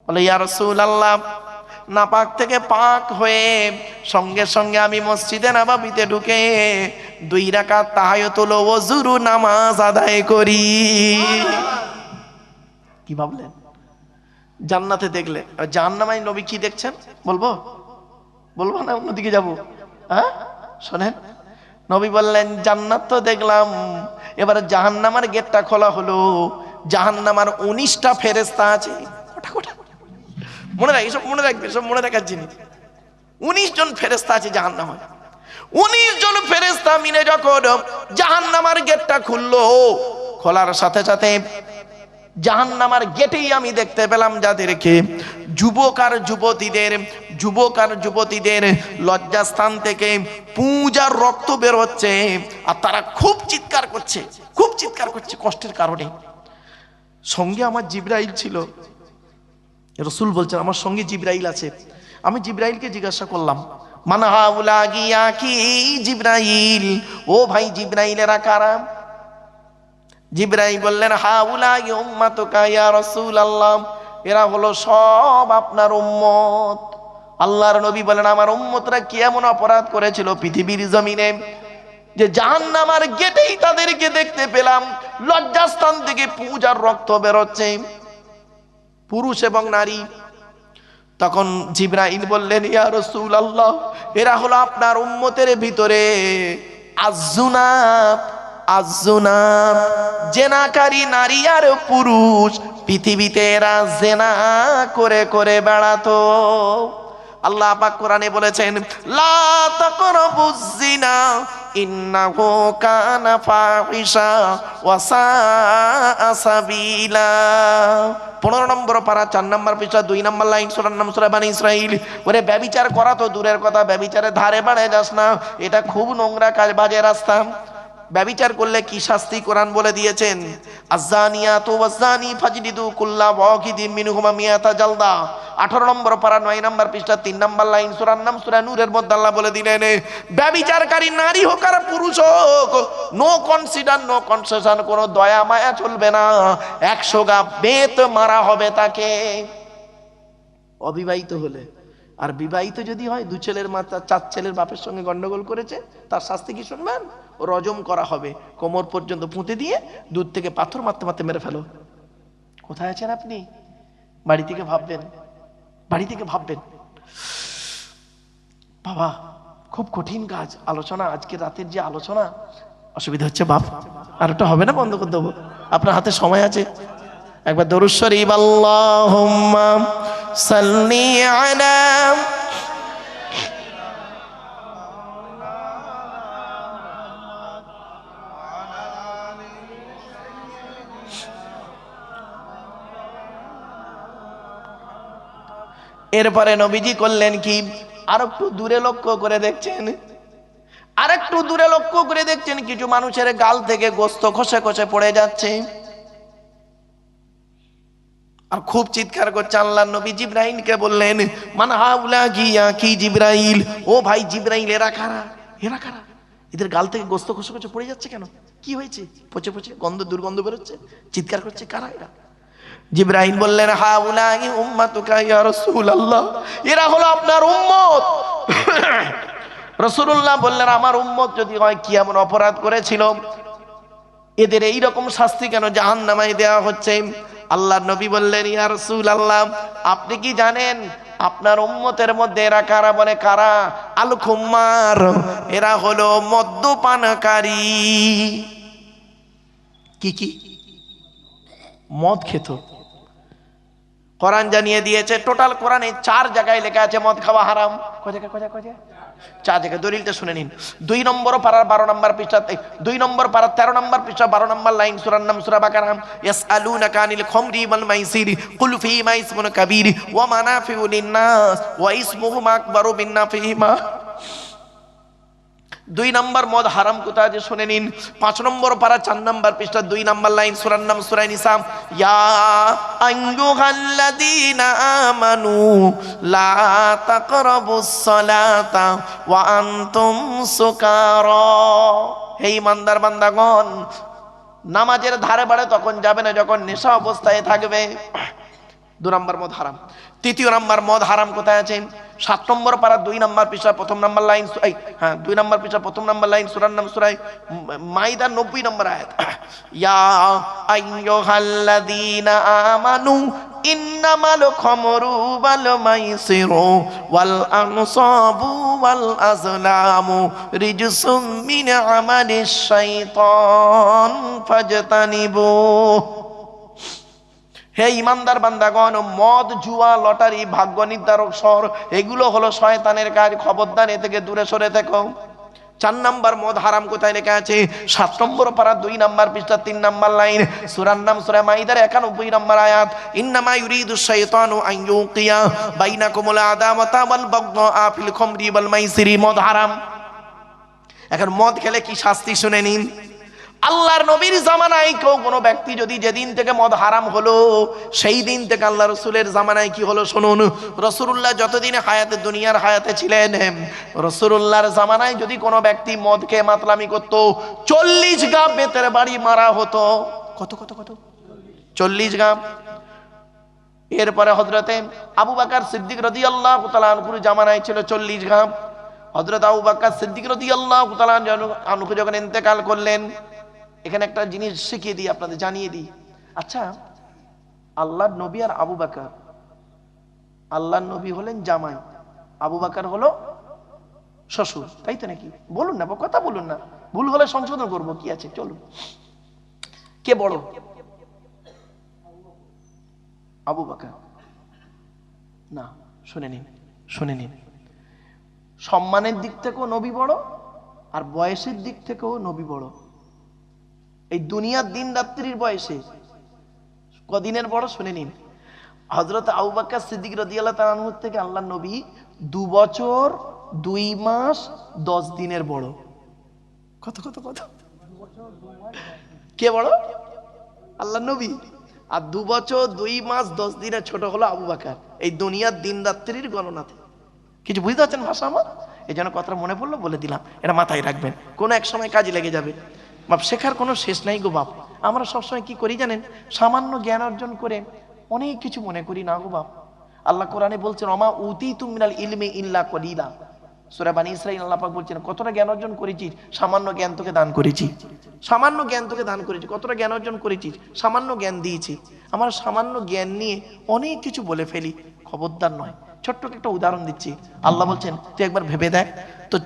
বলে ইয়া রাসূলুল্লাহ, নাপাক থেকে পাক হয়ে সঙ্গে সঙ্গে আমি মসজিদে নববীতে ঢুকে 2 রাকাত তাহাজ্জুদুল ওযুর নামাজ আদায় করি। কি ভাবলেন? জান্নাতে দেখলে, জাহান্নামে নবী কি দেখছেন বলবো? বলবো না অন্যদিকে যাবো? হ্যাঁ শোনেন, নবী বললেন জান্নাত তো দেখলাম, এবারে জাহান্নামের গেটটা খোলা হলো। জাহান্নামের 19টা ফেরেশতা আছে। মনে রাখ, এসব মনে রাখবে, সব মনে রাখার জিনিস। 19 জন ফেরেশতা আছে জাহান্নামে। 19 জন ফেরেশতা মিলে যখন জাহান্নামের গেটটা খুললো, খোলার সাথে সাথে জাহান্নামের গেটেই আমি দেখতে পেলাম যাদেরকে যুবক আর যুবতীদের লজ্জাস্থান থেকে পূজার রক্ত বের হচ্ছে, আর তারা খুব চিৎকার করছে কষ্টের কারণে। সঙ্গে আমার জিবরাইল ছিল। রাসূল বলছেন আমার সঙ্গে জিবরাইল আছে। আমি জিবরাইলকে জিজ্ঞাসা করলাম, মান হাউলা গিয়া কি জিবরাইল, ও ভাই জিবরাইলেরা কারা? জিবরাইল বললেন হাউলা উম্মাতুকা ইয়া রাসূলুল্লাহ, এরা হলো সব আপনার উম্মত। আল্লাহর নবী বলেন আমার উম্মতরা কি এমন অপরাধ করেছিল পৃথিবীর জমিনে যে জাহান্নামের গেটেই তাদেরকে দেখতে পেলাম লজ্জাস্থান থেকে পূজার রক্ত বেরোচ্ছে, পুরুষ এবং নারী। তখন জিবরাইল বললেন ইয়া রাসূলুল্লাহ, এরা হলো আপনার উম্মতের ভিতরে আযুনাত, জেনাকারী নারী আর পুরুষ। পৃথিবীতে এরা জেনা করে করে বেড়াতো। আল্লাহ পাক কোরআনে বলেছেন লা তাকরাবুজ জিনা ইন্নাহু কানা ফাহিশা ওয়া সাআ সাবিলা। 15 নম্বর পারা 4 নম্বর পৃষ্ঠা 2 নম্বর লাইন, সূরার নাম সূরা বনী ইসরাঈল। ওরে ব্যভিচার করা তো দূরের কথা, ব্যভিচারের ধারে বাড়ে যাস না, এটা খুব নোংরা কাজ, বাজে রাস্তা। ব্যভিচার করলে কি শাস্তি কোরআন বলে দিয়েছেন, আয-যানিয়াতু ওয়াজ-যানি ফাজলিদু কুল্লা ওয়াহিদিন মিনহুমা মিয়াতা জালদা। 18 নম্বর পারা 9 নম্বর পৃষ্ঠা 3 নম্বর লাইন, সূরার নাম সূরা নূরের মধ্যে আল্লাহ বলে দিলেন ব্যভিচারকারী নারী হোক আর পুরুষ হোক, নো কনসিডার, নো কনসেশন, কোনো দয়া মায়া চলবে না, 100 গা বেত মারা হবে তাকে। অবিবাহিত হলে, আর বিবাহিত যদি হয় 2 ছেলের মা 4 ছেলের বাপের সঙ্গে গন্ডগোল করেছে, তার শাস্তি কি শুনবেন? রজম করা হবে, কোমর পর্যন্ত পুঁতে দিয়ে দূর থেকে পাথর মারতে মারতে মেরে ফেলো। কোথায় আছেন আপনি? বাড়ি থেকে ভাববেন বাবা, খুব কঠিন কাজ। আলোচনা, আজকে রাতের যে আলোচনা, অসুবিধা হচ্ছে বাপ, আর একটা হবে না, বন্ধ করে দেবো। আপনার হাতে সময় আছে, একবার দরুদ শরীফ আল্লাহুম্মা সাল্লি আলা। এরপরে নবীজি করলেন কি, আর একটু দূরে লক্ষ্য করে দেখছেন, কিছু মানুষের গাল থেকে গোস্ত খসে খসে পড়ে যাচ্ছে, আর খুব চিৎকার করছে। আল্লাহর নবী জিবরাইলকে বললেন মান হাউলা গিয়া কি জিবরাইল, ও ভাই জিবরাইল এরা কারা? এদের গাল থেকে গোস্ত খসে খসে পড়ে যাচ্ছে কেন? কি হয়েছে? পচে পচে দুর্গন্ধ বেরোচ্ছে, চিৎকার করছে, কারা এরা? জিবরাইল বললেন হাউলাই উম্মাতুকা ইয়া রাসূলুল্লাহ, এরা হলো আপনার উম্মত। রাসূলুল্লাহ বললেন আমার উম্মত যদি হয় কি এমন অপরাধ করেছিল, এদের এই রকম শাস্তি কেন জাহান্নামে দেওয়া হচ্ছে? আল্লাহর নবী বললেন ইয়া রাসূলুল্লাহ, আপনি কি জানেন আপনার উম্মতের মধ্যে এরা কারা? বলে কারা? আল খুম্মার, এরা হলো মদ্যপানকারী। কি মদ খেত। কোরআন জানিয়ে দিয়েছে, টোটাল কোরআনে 4 জায়গায় লেখা আছে মদ খাওয়া হারাম। কয় জায়গায়? 4 জায়গায়। দলিলটা শুনে নিন। 2 নম্বর পারার 12 নম্বর পৃষ্ঠা, 2 নম্বর পারার 13 নম্বর পৃষ্ঠা 12 নম্বর লাইন, সূরার নাম সূরা বাকারা। ইয়াসআলুনাকা আনিল খামরি ওয়াল মাইসির কুল ফীহিমা ইসমুন কাবীর ওয়া মানাফিউ লিন-নাস ওয়া ইসমুহুমা আকবারু মিন নাফিহিমা। 2 নম্বর মদ হারাম কোথায় যে শুনে নিন। 5 নম্বর পারা 4 নম্বর পৃষ্ঠা 2 নম্বর লাইন, সূরার নাম সূরা নিসা। ইয়া আইয়ুহাল্লাযীনা আমানু লা তাকরাবুস সালাতা ওয়া আনতুম সুকারা, হে ঈমানদার বান্দাগণ, নামাজের ধারে বাড়ে তখন যাবে না যখন নেশা অবস্থায় থাকবে। 2 নম্বর মদ হারাম। 3য় নম্বর মদ হারাম কোথায় আছে? 7 নম্বর পারা 2 নম্বর পৃষ্ঠা 1ম নম্বর লাইন, 2 নম্বর পৃষ্ঠা 1ম নম্বর লাইন, সূরার নাম সূরা মাইদা 90 নম্বর আয়াত। ইয়া আইয়ুহাল্লাযীনা আমানু ইন্নামাল খামরু ওয়াল মাইসিরু ওয়াল আনসাবু ওয়াল আজলামু রিজসুম মিন আমালিশ শাইতান ফাজতানিবু। হে ইমানদার বান্দাগণ, মদ, জুয়া, লটারি, ভাগ্য নির্ধারক শহর, এগুলো হলো শয়তানের কাজ, খবরদার এ থেকে দূরে সরে থেকো। 4 নম্বর মদ হারাম কোথায় লেখা আছে? 7 নম্বর পারা 2 নম্বর পৃষ্ঠা 3 নম্বর লাইন, সূরার নাম সূরা মাইদার 91 নম্বর আয়াত। ইন্নামা ইউরিদুশ শাইতানু আন ইউকিয়া বাইনাকুমুল আদাওয়াতা ওয়াল বাগদা ফিল খামরি ওয়াল মাইসিরি। মদ হারাম। এখন মদ খেলে কি শাস্তি শুনে নিন। আল্লাহর নবীর জামানায় কেউ কোনো ব্যক্তি যদি যেদিন থেকে মদ হারাম হলো সেই দিন থেকে আল্লাহ রসুলের জামানায় কি হলো শুনুন। রসুল্লাহ যতদিন হায়াতে দুনিয়ার হায়াতে ছিলেন, রসুল্লাহর জামানায় যদি কোনো ব্যক্তি মদ খেয়ে মাতলামি করত 40 গাঁ বেতের বাড়ি মারা হতো। কত কত কত? 40 গাঁ। এরপরে হযরতে আবু বকর সিদ্দিক রাদিয়াল্লাহু তাআলা আনহুর জামানায় ছিল 40 গাঁ। হযরত আবু বকর সিদ্দিক রাদিয়াল্লাহু তাআলা আনহু যখন ইন্তেকাল করলেন, এখানে একটা জিনিস শিখিয়ে দিই, আপনাদের জানিয়ে দিই। আচ্ছা, আল্লাহর নবী আর আবু বকর, আল্লাহর নবী হলেন জামাই, আবু বকর হলো শ্বশুর, তাই তো নাকি? বলুন না, কথা বলুন না, ভুল হলে সংশোধন করবো, কি আছে, চলুন। কে বড়? আবু বকর না, শুনে নিন, শুনে নিন। সম্মানের দিক থেকেও নবী বড়, আর বয়সের দিক থেকেও নবী বড়। এই দুনিয়ার দিন রাত্রির বয়সে কদিনের বড় শুনে নিন। হযরত আবু বকর সিদ্দিক রাদিয়াল্লাহু তাআলা আনহু থেকে আল্লাহর নবী 2 বছর 2 মাস 10 দিনের বড়। কত কত কত? কে বড়? আল্লাহর নবী। আর 2 বছর 2 মাস 10 দিনের ছোট হলো আবু বকর, এই দুনিয়ার দিন রাত্রির গণনাতে। কিছু বুঝতে পারছেন ভাষা আমার? এই জন্য কথাটা মনে পড়লো বলে দিলাম, এটা মাথায় রাখবেন, কোনো এক সময় কাজে লেগে যাবে। বাপ, শেখার কোনো শেষ নাই গো বাপ। আমরা সবসময় কি করি জানেন? সামান্য জ্ঞান অর্জন করে অনেক কিছু মনে করি না গো বাপ। আল্লাহ কোরআনে বলছেন ওমা উতীতুম মিনাল ইলমি ইল্লা কলিলা। সূরা বনী ইসরাঈল আল্লাহ পাক বলছেন কতটা জ্ঞান অর্জন করেছিস? সামান্য জ্ঞান তোকে দান করেছি, সামান্য জ্ঞান তোকে দান করেছি। কতটা জ্ঞান অর্জন করেছিস? সামান্য জ্ঞান দিয়েছি। আমার সামান্য জ্ঞান নিয়ে অনেক কিছু বলে ফেলি, খবরদার নয়। ছোট্ট একটা উদাহরণ দিচ্ছি। আল্লাহ বলছেন তুই একবার ভেবে দেখ, তো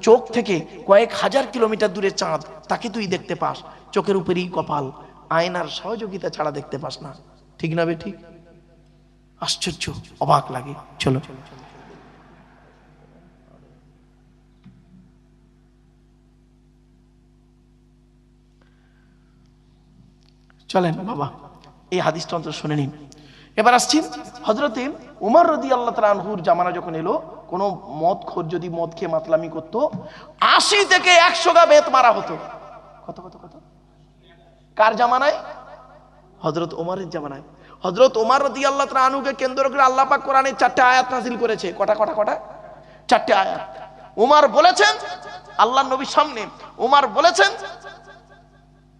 চোখ থেকে কয়েক হাজার কিলোমিটার দূরে চাঁদ, তাকে তুই দেখতে পাস, চোখের উপরেই কপাল, আয়নার সহযোগিতা ছাড়া দেখতে পাস না। ঠিক না বে ঠিক? আশ্চর্য, অবাক লাগে। চলো চলেন বাবা, এই হাদিসটা অন্তত শুনে নিন। এবার আসছি হযরতে উমর রাদিয়াল্লাহু তাআলা আনহুর জামানা যখন এলো, কোন মদখোর যদি মদ খেয়ে মাতলামি করত 80 থেকে 100 গা বেত মারা হতো। কত কত কত? কার জামানায়? হযরত ওমরের জামানায়। হযরত ওমর রাদিয়াল্লাহু তাআলা আনহুকে কেন্দ্র করে আল্লাহ পাক কোরআনে 4টে আয়াত নাযিল করেছে। কটা? 4টে আয়াত। ওমর বলেছেন আল্লাহর নবীর সামনে, ওমর বলেছেন,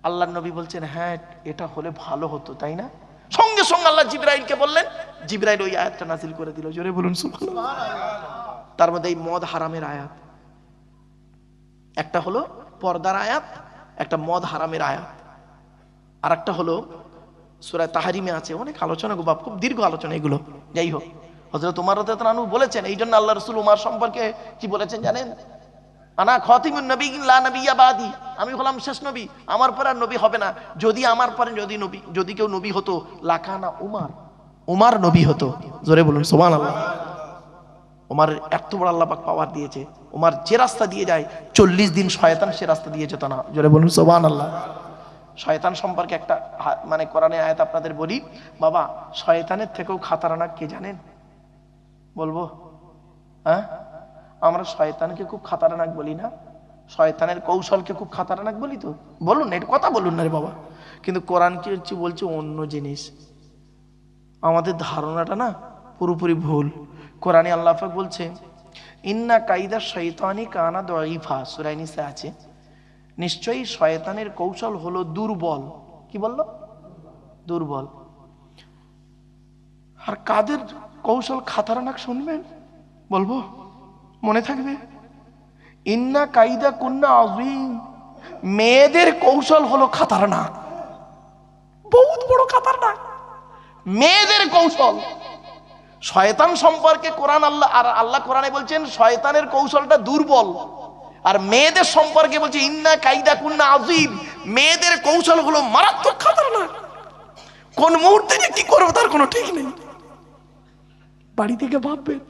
আল্লাহর নবী বলছেন হ্যাঁ এটা হলে ভালো হতো, তাই না? সঙ্গে সঙ্গে আল্লাহ জিবরাইলকে বললেন, জিবরাইল ওই আয়াতটা নাযিল করে দিল। জোরে বলুন সুবহানাল্লাহ। তার মধ্যে এই মদ হারামের আয়াত একটা হলো, পর্দার আয়াত একটা, মদ হারামের আয়াত আর একটা হলো সূরা তাহরিমে আছে। অনেক আলোচনা গো বাপ, খুব দীর্ঘ আলোচনা এগুলো। যাই হোক, হযরত ওমর রাদিয়াল্লাহু আনহু বলেছেন, এই জন্য আল্লাহ রাসূল ওমর সম্পর্কে কি বলেছেন জানেন? আনা খাতিমুন নবিয়্যিন লা নাবিয়্যা বাদি, আমি হলাম শেষ নবী, আমার পরে আর নবী হবে না। যদি আমার পরে যদি কেউ নবী হতো লাকানা উমর নবী হতো। জোরে বলুন সুবহানাল্লাহ। ওমর এত বড় আল্লাহ পাক পাওয়ার দিয়েছে, ওমর যে রাস্তা দিয়ে যায় 40 দিন শয়তান সে রাস্তা দিয়ে যেত না। জোরে বলুন সুবহানাল্লাহ। শয়তান সম্পর্কে একটা মানে কোরআনে আয়াত আপনাদের বলি বাবা, শয়তানের থেকেও খাতারনাক কে জানেন? বলবো? হ্যাঁ, আমরা শয়তানকে খুব খাতারনাক বলি না? শয়তানের কৌশলকে খুব খাতারনাক বলি তো? বলুন না, এটা কথা বলুন না রে বাবা। কিন্তু কোরআন কি হচ্ছে বলছে অন্য জিনিস। আমাদের ধারণাটা না পুরোপুরি ভুল। কোরআনে আল্লাহ পাক বলছে ইন্না কাইদা শাইতানি কানা দাঈফা, সূরা নিসা আছে, নিশ্চয়ই শয়তানের কৌশল হলো দুর্বল। কি বললো? দুর্বল। আর কাদের কৌশল খাতারনাক শুনবেন, বলবো মনে থাকবে? ইন্না কাইদা কুন্না আযীম। মেয়েদের কৌশল হলো খাতারনাক, বহুত বড় খাতারনাক মেয়েদের কৌশল। শয়তান সম্পর্কে কোরআন আল্লাহ কোরআনে বলছেন শয়তানের কৌশলটা দুর্বল, আর মেয়েদের সম্পর্কে বলছে ইন্না কাইদা কুন্না আযীম। মেয়েদের কৌশল হলো মারাত্মক খাতারনাক। কোন মুহূর্তে যে কি করবো তার কোনো ঠিক নেই। বাড়ি থেকে ভাববেন,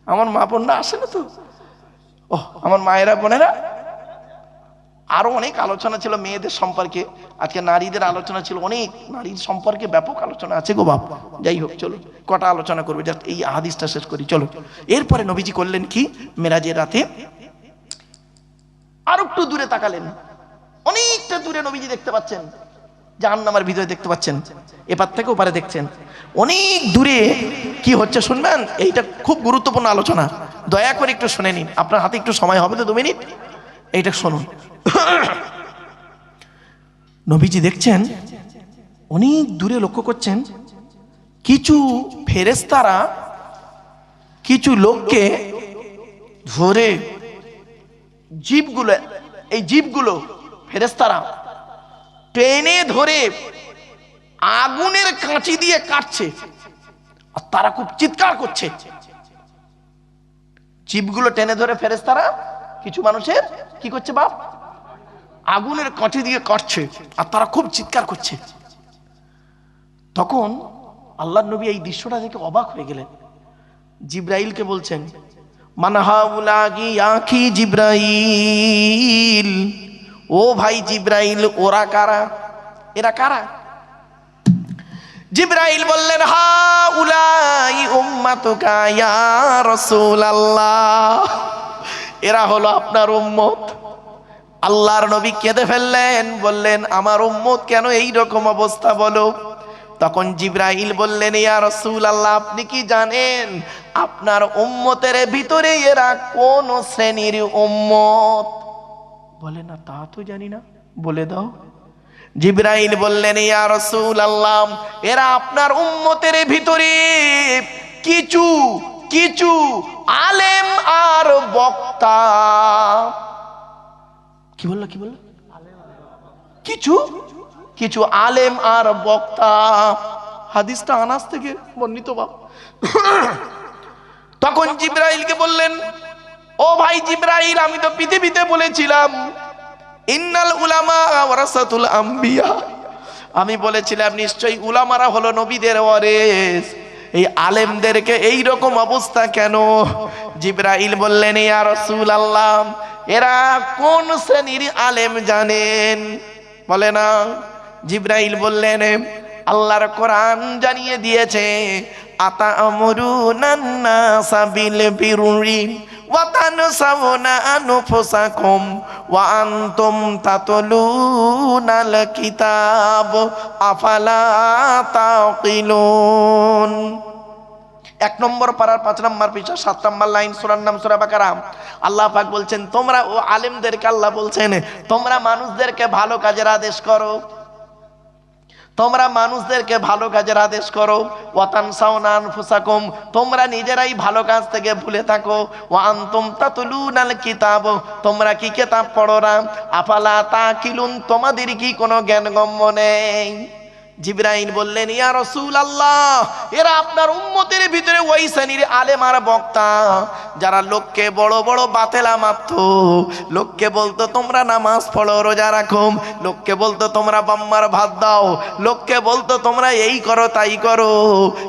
আমার মা বোনরা আসে না তো, ও আমার মায়েরা বোনেরা, আরো অনেক আলোচনা ছিল মেয়েদের সম্পর্কে, আজকে নারীদের আলোচনা ছিল, অনেক নারীর সম্পর্কে ব্যাপক আলোচনা আছে গো বাপ। যাই হোক, চলো কটা আলোচনা করবে, জাস্ট এই হাদিসটা শেষ করি চলো। এরপরে নবীজি করলেন কি, মেরাজের রাতে আর একটু দূরে তাকালেন, অনেকটা দূরে নবীজি দেখতে পাচ্ছেন, জাহান্নামের ভিতরে দেখতে পাচ্ছেন, এপার থেকে ওপারে দেখছেন, অনেক দূরে কি হচ্ছে শুনবেন। এইটা খুব গুরুত্বপূর্ণ আলোচনা, দয়া করে একটু শুনে নিন, আপনার হাতে একটু সময় হবে তো 2 মিনিট, এইটা শুনুন। নবীজি দেখছেন অনেক দূরে, লক্ষ্য করছেন কিছু ফেরেশতারা কিছু লোককে ধরে, জীবগুলো, এই জীবগুলো ফেরেশতারা টেনে ধরে আগুনের কাঁচি দিয়ে কাটছে, আর তারা খুব চিৎকার করছে। জীবগুলো টেনে ধরে ফেরেশতারা কিছু মানুষের কি করছে বাপ, আগুনের কাঁচি দিয়ে কাটছে, আর তারা খুব চিৎকার করছে। তখন আল্লাহর নবী এই দৃশ্যটা দেখে অবাক হয়ে গেলেন। জিব্রাইলকে বলছেন, মান হাউলাগি আখি জিব্রাইল, ও ভাই জিব্রাইল, ওরা কারা, এরা কারা? জিব্রাইল বললেন, হাউলাই উম্মাতুকা ইয়া রাসূলুল্লাহ, এরা হলো আপনার উম্মত। আল্লাহর নবী কেঁদে ফেললেন, বললেন আমার উম্মত কেন এই রকম অবস্থা বলো। তখন জিব্রাইল বললেন, ইয়া রাসূলুল্লাহ, আপনি কি জানেন আপনার উম্মতের ভিতরে এরা কোন শ্রেণীর উম্মত? বলে না, তা তো জানি না, বলে দাও। জিব্রাইল বললেন, ইয়া রাসূলুল্লাহ, এরা আপনার উম্মতের ভিতরে কিছু কিছু আলেম আর বক্তা। কি বললো, কি বললো? কিছু কিছু আলেম আর বক্তা। হাদিসটা আনাস থেকে বর্ণিত বাপ। তখন জিব্রাইলকে বললেন, ও ভাই জিব্রাইল, আমি তো পৃথিবীতে বলেছিলাম ইন্নাল উলামা ওয়ারাসাতুল আম্বিয়া, আমি বলেছিলাম নিশ্চয়ই উলামারা হলো নবীদের ওয়ারিস, এই আলেমদেরকে এই রকম অবস্থা কেন? জিব্রাইল বললেন, ইয়া রাসূলুল্লাহ, এরা কোন শ্রেণীর আলেম জানেন? বলে না। জিব্রাইল বললেন, আল্লাহর কোরআন জানিয়ে দিয়েছে, আতা'মুরুনান নাসা বিল বিররি ওয়া তানসাউনা আনফুসাকুম ওয়া আনতুম তাতলুনাল কিতাব আফালা তাকিলুন। 1 নম্বর পারার 5 নম্বর পৃষ্ঠা 7 নম্বর লাইন, সূরার নাম সূরা বাকারা। আল্লাহ পাক বলছেন, তোমরা, ও আলেমদেরকে আল্লাহ বলছেন, তোমরা মানুষদেরকে ভালো কাজের আদেশ করো, তোমরা মানুষদেরকে ভালো কাজের আদেশ করো। ওয়া তানসাউনা আনফুসাকুম, তোমরা নিজেরাই ভালো কাজ থেকে ভুলে থাকো। ওয়া আনতুম তাতলুনাল কিতাব, তোমরা কি কিতাব পড়ো না। আফালা তাকিলুন, তোমাদের কি কোনো জ্ঞানগম্য নেই? জিব্রাইল বললেন, ইয়া রাসূলুল্লাহ, এরা আপনার উম্মতের ভিতরে ওই শ্রেণীর আলেম আর বক্তা যারা লোককে বড় বড় বাতেলা মারতো, লোককে বলতো তোমরা নামাজ পড়ো, রোজা রাখো, লোককে বলতো তোমরা বাম্মার ভাত দাও, লোককে বলতো তোমরা এই করো তাই করো,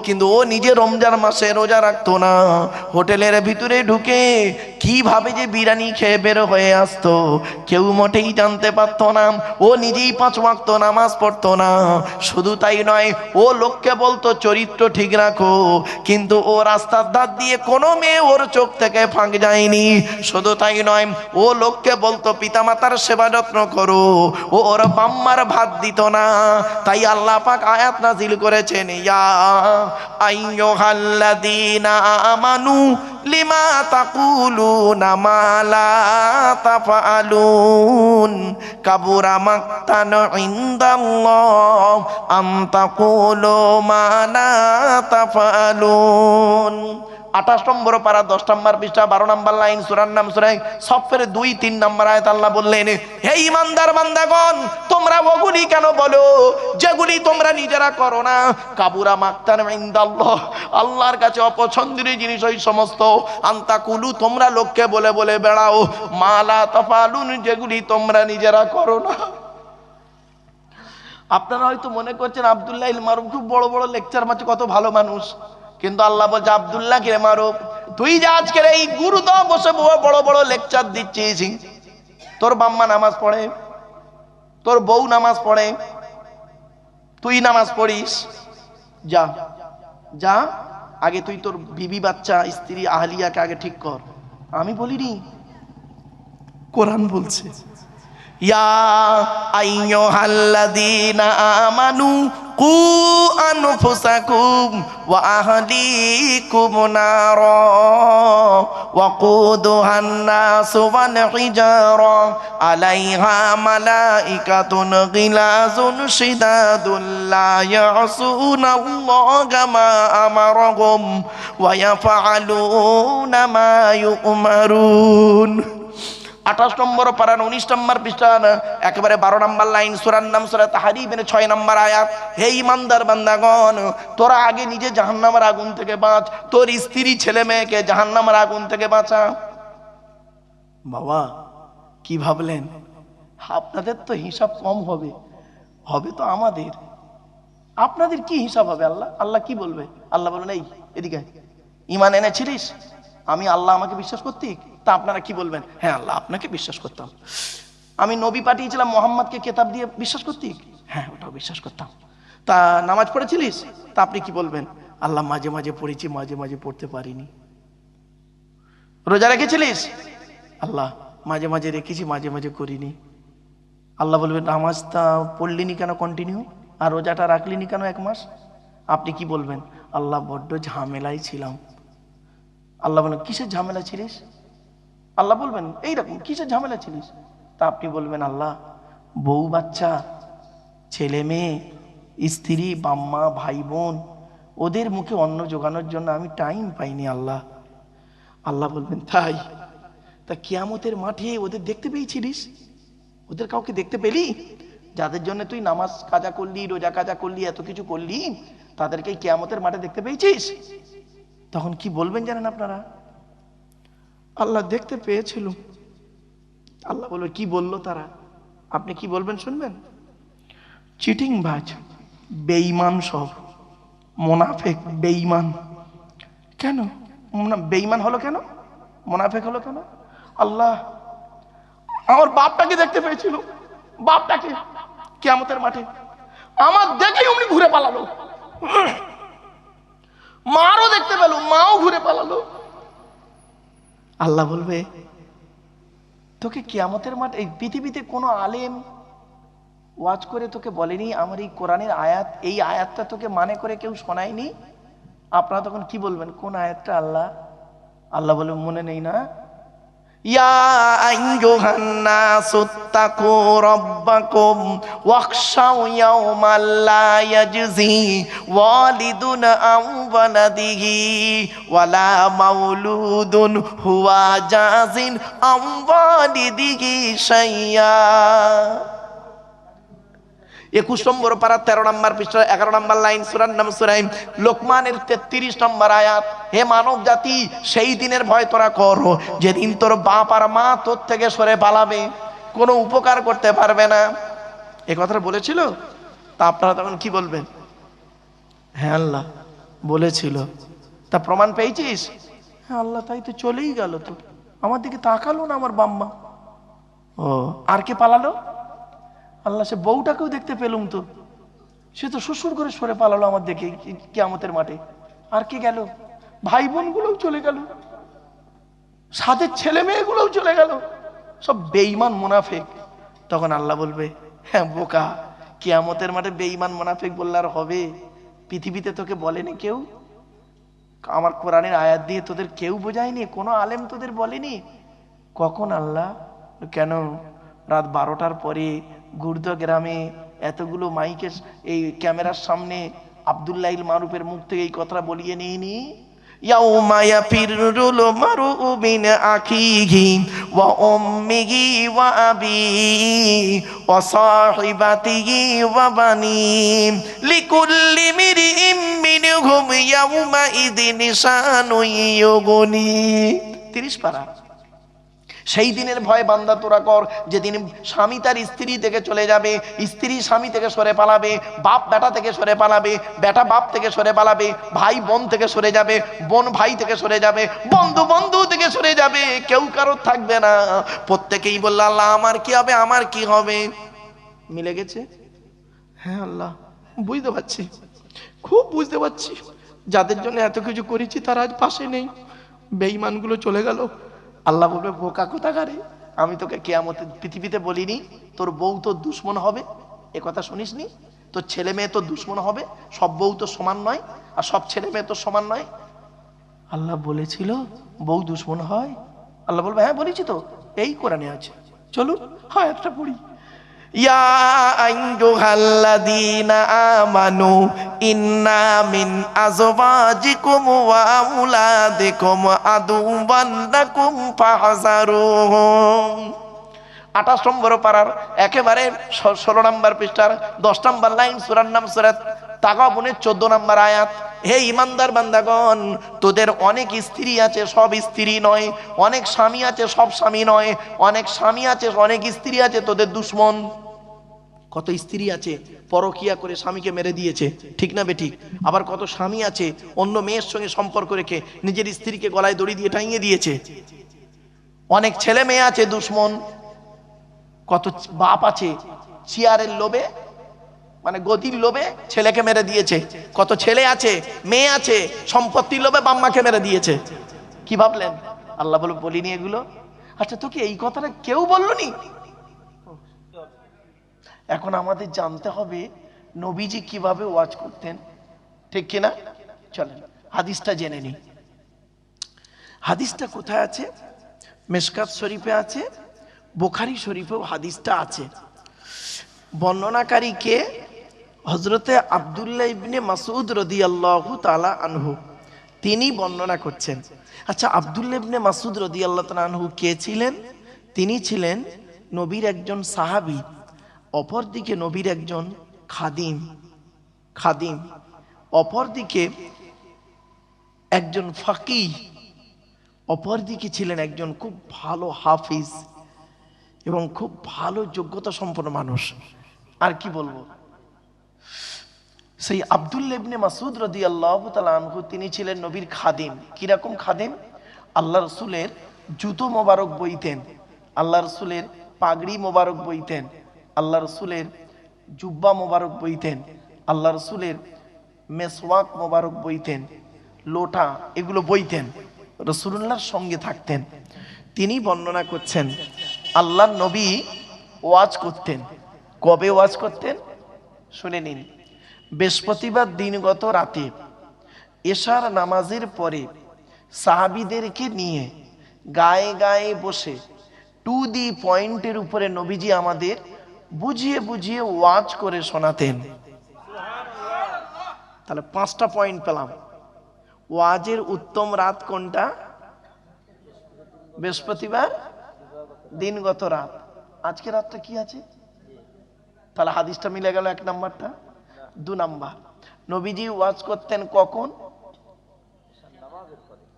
কিন্তু ও নিজে রমজান মাসে রোজা রাখতো না। হোটেলের ভিতরে ঢুকে কিভাবে যে বিরিয়ানি খেয়ে বের হয়ে আসতো কেউ মোটেই জানতে পারতো না। ও নিজেই 5 ওয়াক্ত নামাজ পড়তো না। শুধু তাই নয়, ও লোককে বলতো চরিত্র ঠিক রাখো, কিন্তু ও রাস্তার ধার দিয়ে কোনো মেয়ে ওর চোখ থেকে ফাঁক যায়নি। শুধু তাই নয়, ও লোককে বলতো পিতামাতার সেবা যত্ন করো, ও ওর বাম্মার ভাত দিত না। তাই আল্লাহ পাক আয়াত নাজিল করেছেন, ইয়া আইয়ুহাল্লাযীনা আমানু লিমা তাকুলুনা মা লা তাফআলুন কাবুরা মাকতান ইনদাল্লাহ আন তাকুলু মা লা তাফআলুন। 28 নম্বর পারা 10 নম্বর পৃষ্ঠা 12 নম্বর লাইন, সূরার নাম সূরা সফের 2-3 নম্বর আয়াত। আল্লাহ বললেন, হে ঈমানদার বান্দাগণ, তোমরা ওগুলি কেন বলো যেগুলি তোমরা নিজেরা করো না। কাবুরা মাকতান ইনদাল্লাহ, আল্লাহর কাছে অপছন্দের জিনিস ওই সমস্ত। আনতাকুলু, তোমরা লোককে বলে বলে বেড়াও, মা লা তাফালুন, যেগুলি তোমরা নিজেরা করো না। আপনারা হয়তো মনে করছেন আব্দুল্লাহ ইল মারুফ খুব বড় বড় লেকচার মারছে, কত ভালো মানুষ, কিন্তু আল্লাহ বলছে আব্দুল্লাহ কে মারুফ, তুই যে আজকের এই গুরুদম বসে বড় বড় লেকচার দিচ্ছিস, তোর বাম্মা নামাজ পড়ে, তোর বউ নামাজ পড়ে, তুই নামাজ পড়িস, যা যা আগে তুই তোর বিবি বাচ্চা স্ত্রী আহলিয়াকে আগে ঠিক কর। আমি বলিনি, কোরআন বলছে, ইয়া আইয়ুহাল্লাযীনা আমানু কু আনফুসাকুম ওয়া আহলিকুম নারা ওয়াকুদুহান নাসু ওয়াল হিজারা আলাইহা মালাইকাতুন গিলাযুন শিদাদুন লা ইয়াসুনাল্লাহা মা আমারাহুম ওয়া ইয়াফআলুনা মা ইউমারুন। 28 নম্বর পারা 19 নম্বর পৃষ্ঠা একেবারে 12 নম্বর লাইন, সূরার নাম সূরা তাহরিমের 6 নম্বর আয়াত। হে ঈমানদার বান্দাগণ, তোরা আগে নিজে জাহান্নামের আগুন থেকে বাঁচ, তোর স্ত্রী ছেলে মেয়েকে জাহান্নামের আগুন থেকে বাঁচা। বাবা কি ভাবলেন আপনাদের তো হিসাব কম হবে, হবে তো আমাদের, আপনাদের কি হিসাব হবে? আল্লাহ কি বলবে? আল্লাহ বলবেন, এই এদিকে ঈমান এনেছিলিস, আমি আল্লাহ আমাকে বিশ্বাস করতি, তা আপনারা কি বলবেন? হ্যাঁ আল্লাহ আপনাকে বিশ্বাস করতাম। আমি নবী পাঠিয়েছিলাম মোহাম্মদকে কেতাব দিয়ে, বিশ্বাস করতি? হ্যাঁ ওটাও বিশ্বাস করতাম। তা নামাজ পড়েছিলিস? তা আপনি কি বলবেন? আল্লাহ মাঝে মাঝে পড়েছি, মাঝে মাঝে পড়তে পারিনি। রোজা রেখেছিলিস? আল্লাহ মাঝে মাঝে রেখেছি, মাঝে মাঝে করিনি। আল্লাহ বলবেন, নামাজটা পড়লিনি কেন কন্টিনিউ, আর রোজাটা রাখলিনি কেন 1 মাস? আপনি কি বলবেন? আল্লাহ বড্ড ঝামেলায় ছিলাম। আল্লাহ বলেন, কিসের ঝামেলা ছিলিস? আল্লাহ বলবেন এইরকম, কিসের ঝামেলা ছিলিস? তা আপনি বলবেন, আল্লাহ বউ বাচ্চা, ছেলে মেয়ে, স্ত্রী, বাম্মা, ভাই বোন, ওদের মুখে অন্ন জোগানোর জন্য আমি টাইম পাইনি আল্লাহ। আল্লাহ বলবেন, তাই? তা কিয়ামতের মাঠে ওদের দেখতে পেয়েছিলিস? ওদের কাউকে দেখতে পেলি? যাদের জন্য তুই নামাজ কাজা করলি, রোজা কাজা করলি, এত কিছু করলি, তাদেরকে কিয়ামতের মাঠে দেখতে পেয়েছিস? তখন কি বলবেন জানেন আপনারা? আল্লাহ দেখতে পেয়েছিল। আল্লাহ বলবে, কি বললো তারা? আপনি কি বলবেন শুনবেন? চিটিং বাজ, বেঈমান, সব মুনাফিক, বেঈমান। কেন বেঈমান হলো? কেন মুনাফিক হলো? কেন? আল্লাহ আমার বাপটাকে দেখতে পেয়েছিল, বাপটাকে কিয়ামতের মাঠে, আমার দেখেই উনি ঘুরে পালালো। মারও দেখতে পেল, মাও ঘুরে পালালো। আল্লাহ বলবে, তোকে কিয়ামতের মাঠ, এই পৃথিবীতে কোনো আলেম ওয়াজ করে তোকে বলেনি আমার এই কোরআনের আয়াত, এই আয়াতটা তোকে মানে করে কেউ শোনায়নি? আপনারা তখন কি বলবেন? কোন আয়াতটা আল্লাহ? আল্লাহ বলে, মনে নেই না? ইয়া আইয়ুহান নাসুত্তাকু রাব্বাকুম ওয়াখশাউ ইয়াওমান লা ইয়াজজি ওয়ালিদুন আন ওয়ালাদিহি ওয়ালা মাউলুদুন হুয়া জাযিন আন ওয়ালিদিহি শাইয়্যা। 21 নম্বর পারা 13 নম্বর পৃষ্ঠা 11 নম্বর লাইন, সূরার নাম সূরা লোকমানের 33 নম্বর আয়াত। হে মানব জাতি, সেই দিনের ভয় তোরা কর যেদিন তোর বাপ আর মা তোর থেকে সরে পালাবে, কোনো উপকার করতে পারবে না। এ কথাটা বলেছিল? তা আপনারা তখন কি বলবেন? হ্যাঁ আল্লাহ বলেছিল। তা প্রমাণ পেয়েছিস? হ্যাঁ আল্লাহ, তাই তো, চলেই গেল তো, আমার দিকে তাকালো না আমার বাম্মা। ও, আর কে পালালো? আল্লাহ, সে বউটাকেও দেখতে পেলুম তো, সে তো শ্বশুর করে সরে পালালো আমার দেখে কিয়ামতের মাঠে। আর কে গেল? ভাই বোন গুলোও চলে গেল, সাথে ছেলে মেয়েগুলোও চলে গেল, সব বেঈমান মুনাফিক। তখন আল্লাহ বলবে, হ্যাঁ বোকা, কিয়ামতের মাঠে বেঈমান মুনাফিক বললে আর হবে? পৃথিবীতে তোকে বলেনি কেউ? আমার কোরআনের আয়াত দিয়ে তোদের কেউ বোঝায়নি, কোনো আলেম তোদের বলেনি? কখন আল্লাহ? কেন রাত 12টার পরে গুর্দ গ্রামে এতগুলো মাইকের এই ক্যামেরার সামনে আব্দুল্লাহ ইল মারুফের মুখ থেকে এই কথাটা বলিয়ে নিইনি? ইয়াউমা ইয়াফিরুল মারউ মিন আখিহি ওয়া উম্মিহি ওয়া আবিহি ওয়া সাহিবাতিহি ওয়া বানি লিকুল্লি মিরইম মিনহুম ইয়াউমা ইযিন শানুন ইউগনি। 30 পারা। সেই দিনের ভয় বান্দা তোরা কর, যেদিন স্বামী তার স্ত্রী থেকে চলে যাবে, স্ত্রী স্বামী থেকে সরে পালাবে, বাপ বেটা থেকে সরে পালাবে, বেটা বাপ থেকে সরে পালাবে, ভাই বোন থেকে সরে যাবে, বোন ভাই থেকে সরে যাবে, বন্ধু বন্ধু থেকে সরে যাবে, কেউ কারোর থাকবে না। প্রত্যেকেই বলল আল্লাহ আমার কি হবে, আমার কি হবে? মিলে গেছে? হ্যাঁ আল্লাহ বুঝতে পারছি, খুব বুঝতে পারছি। যাদের জন্য এত কিছু করেছি তারা আজ পাশে নেই, বেঈমানগুলো চলে গেল। আল্লাহ বলবে বোকা কোথাকারে, আমি তোকে কিয়ামতের পৃথিবীতে বলিনি তোর বউ তোর দুশ্মন হবে? এ কথা শুনিসনি? তোর ছেলে মেয়ে তোর দুশ্মন হবে? সব বউ তো সমান নয়, আর সব ছেলে মেয়ে তো সমান নয়। আল্লাহ বলেছিল বউ দুশ্মন হয়? আল্লাহ বলবে হ্যাঁ বলেছি তো, এই কোরআনে আছে, চলুন হ্যাঁ একটা পড়ি। ইয়া আইয়ুহাল্লাযীনা আমানু ইন্না মিন আযওয়াজিকুম ওয়া আওলাদিকুম আদুওয়ান লাকুম ফাহযারুহুম। 28 নম্বর পারার একেবারে 16 নম্বর পৃষ্ঠার 10 নম্বর লাইন, সূরার নাম সূরা তাগাবুনের 14 নম্বর আয়াত। হে ইমানদার বান্দাগণ, তোদের অনেক স্ত্রী আছে, সব স্ত্রী নয়। অনেক স্বামী আছে, সব স্বামী নয়। অনেক স্বামী আছে, অনেক স্ত্রী আছে তোদের দুশ্মন। কত স্ত্রী আছে পরকিয়া করে স্বামীকে মেরে দিয়েছে, ঠিক না বেঠিক? আবার কত স্বামী আছে অন্য মেয়ের সঙ্গে সম্পর্ক রেখে নিজের স্ত্রীকে গলায় দড়ি দিয়ে টাঙিয়ে দিয়েছে। অনেক ছেলে মেয়ে আছে দুশ্মন। কত বাপ আছে চেয়ারের লোভে, মানে গদির লোভে ছেলেকে মেরে দিয়েছে। কত ছেলে আছে, মেয়ে আছে সম্পত্তির লোভে বাম্মাকে মেরে দিয়েছে। কি ভাবলেন? আল্লাহ বলিনি এগুলো? আচ্ছা তোকে এই কথাটা কেউ বললনি? এখন আমাদের জানতে হবে নবীজি কিভাবে ওয়াজ করতেন, ঠিক কিনা? চলেন হাদিসটা জেনে নি। হাদিসটা কোথায় আছে? মিশকাত শরীফে আছে, বুখারী শরীফেও হাদিসটা আছে। বর্ণনাকারী কে? হযরতে আব্দুল্লাহ ইবনে মাসউদ রাদিয়াল্লাহু তাআলা আনহু, তিনি বর্ণনা করছেন। আচ্ছা আব্দুল্লাহ ইবনে মাসউদ রাদিয়াল্লাহু তাআলা আনহু কে ছিলেন? তিনি ছিলেন নবীর একজন সাহাবী, অপরদিকে নবীর একজন খাদিম, অপরদিকে একজন ফাকিহ, অপরদিকে ছিলেন একজন খুব ভালো হাফিজ এবং খুব ভালো যোগ্যতা সম্পন্ন মানুষ। আর কি বলবো, সেই আব্দুল্লাহ ইবনে মাসউদ রাদিয়াল্লাহু তাআলা আনহু তিনি ছিলেন নবীর খাদিম। কিরকম খাদিম? আল্লাহ রসুলের জুতো মোবারক বইতেন, আল্লাহ রসুলের পাগড়ি মোবারক বইতেন, আল্লাহ রসুলের জুব্বা মোবারক বইতেন, আল্লাহ রসুলের মেসওয়াক মোবারক বইতেন, লোটা এগুলো বইতেন, রসুলুল্লাহর সঙ্গে থাকতেন। তিনি বর্ণনা করছেন আল্লাহর নবী ওয়াজ করতেন। কবে ওয়াজ করতেন শুনে নিন। বৃহস্পতিবার দিনগত রাতে এশার নামাজের পরে সাহাবীদেরকে নিয়ে গায়ে গায়ে বসে টু দি পয়েন্টের উপরে নবীজি আমাদের বুঝিয়ে বুঝিয়ে ওয়াজ করে শোনাতেন। তাহলে 5টা পয়েন্ট পেলাম। ওয়াজের উত্তম রাত কোনটা? বৃহস্পতিবার দিনগত রাত। আজকে রাতটা কি আছে? তাহলে হাদিসটা মিলে গেল 1 নাম্বারটা। 2 নাম্বার, নবীজি ওয়াজ করতেন কখন?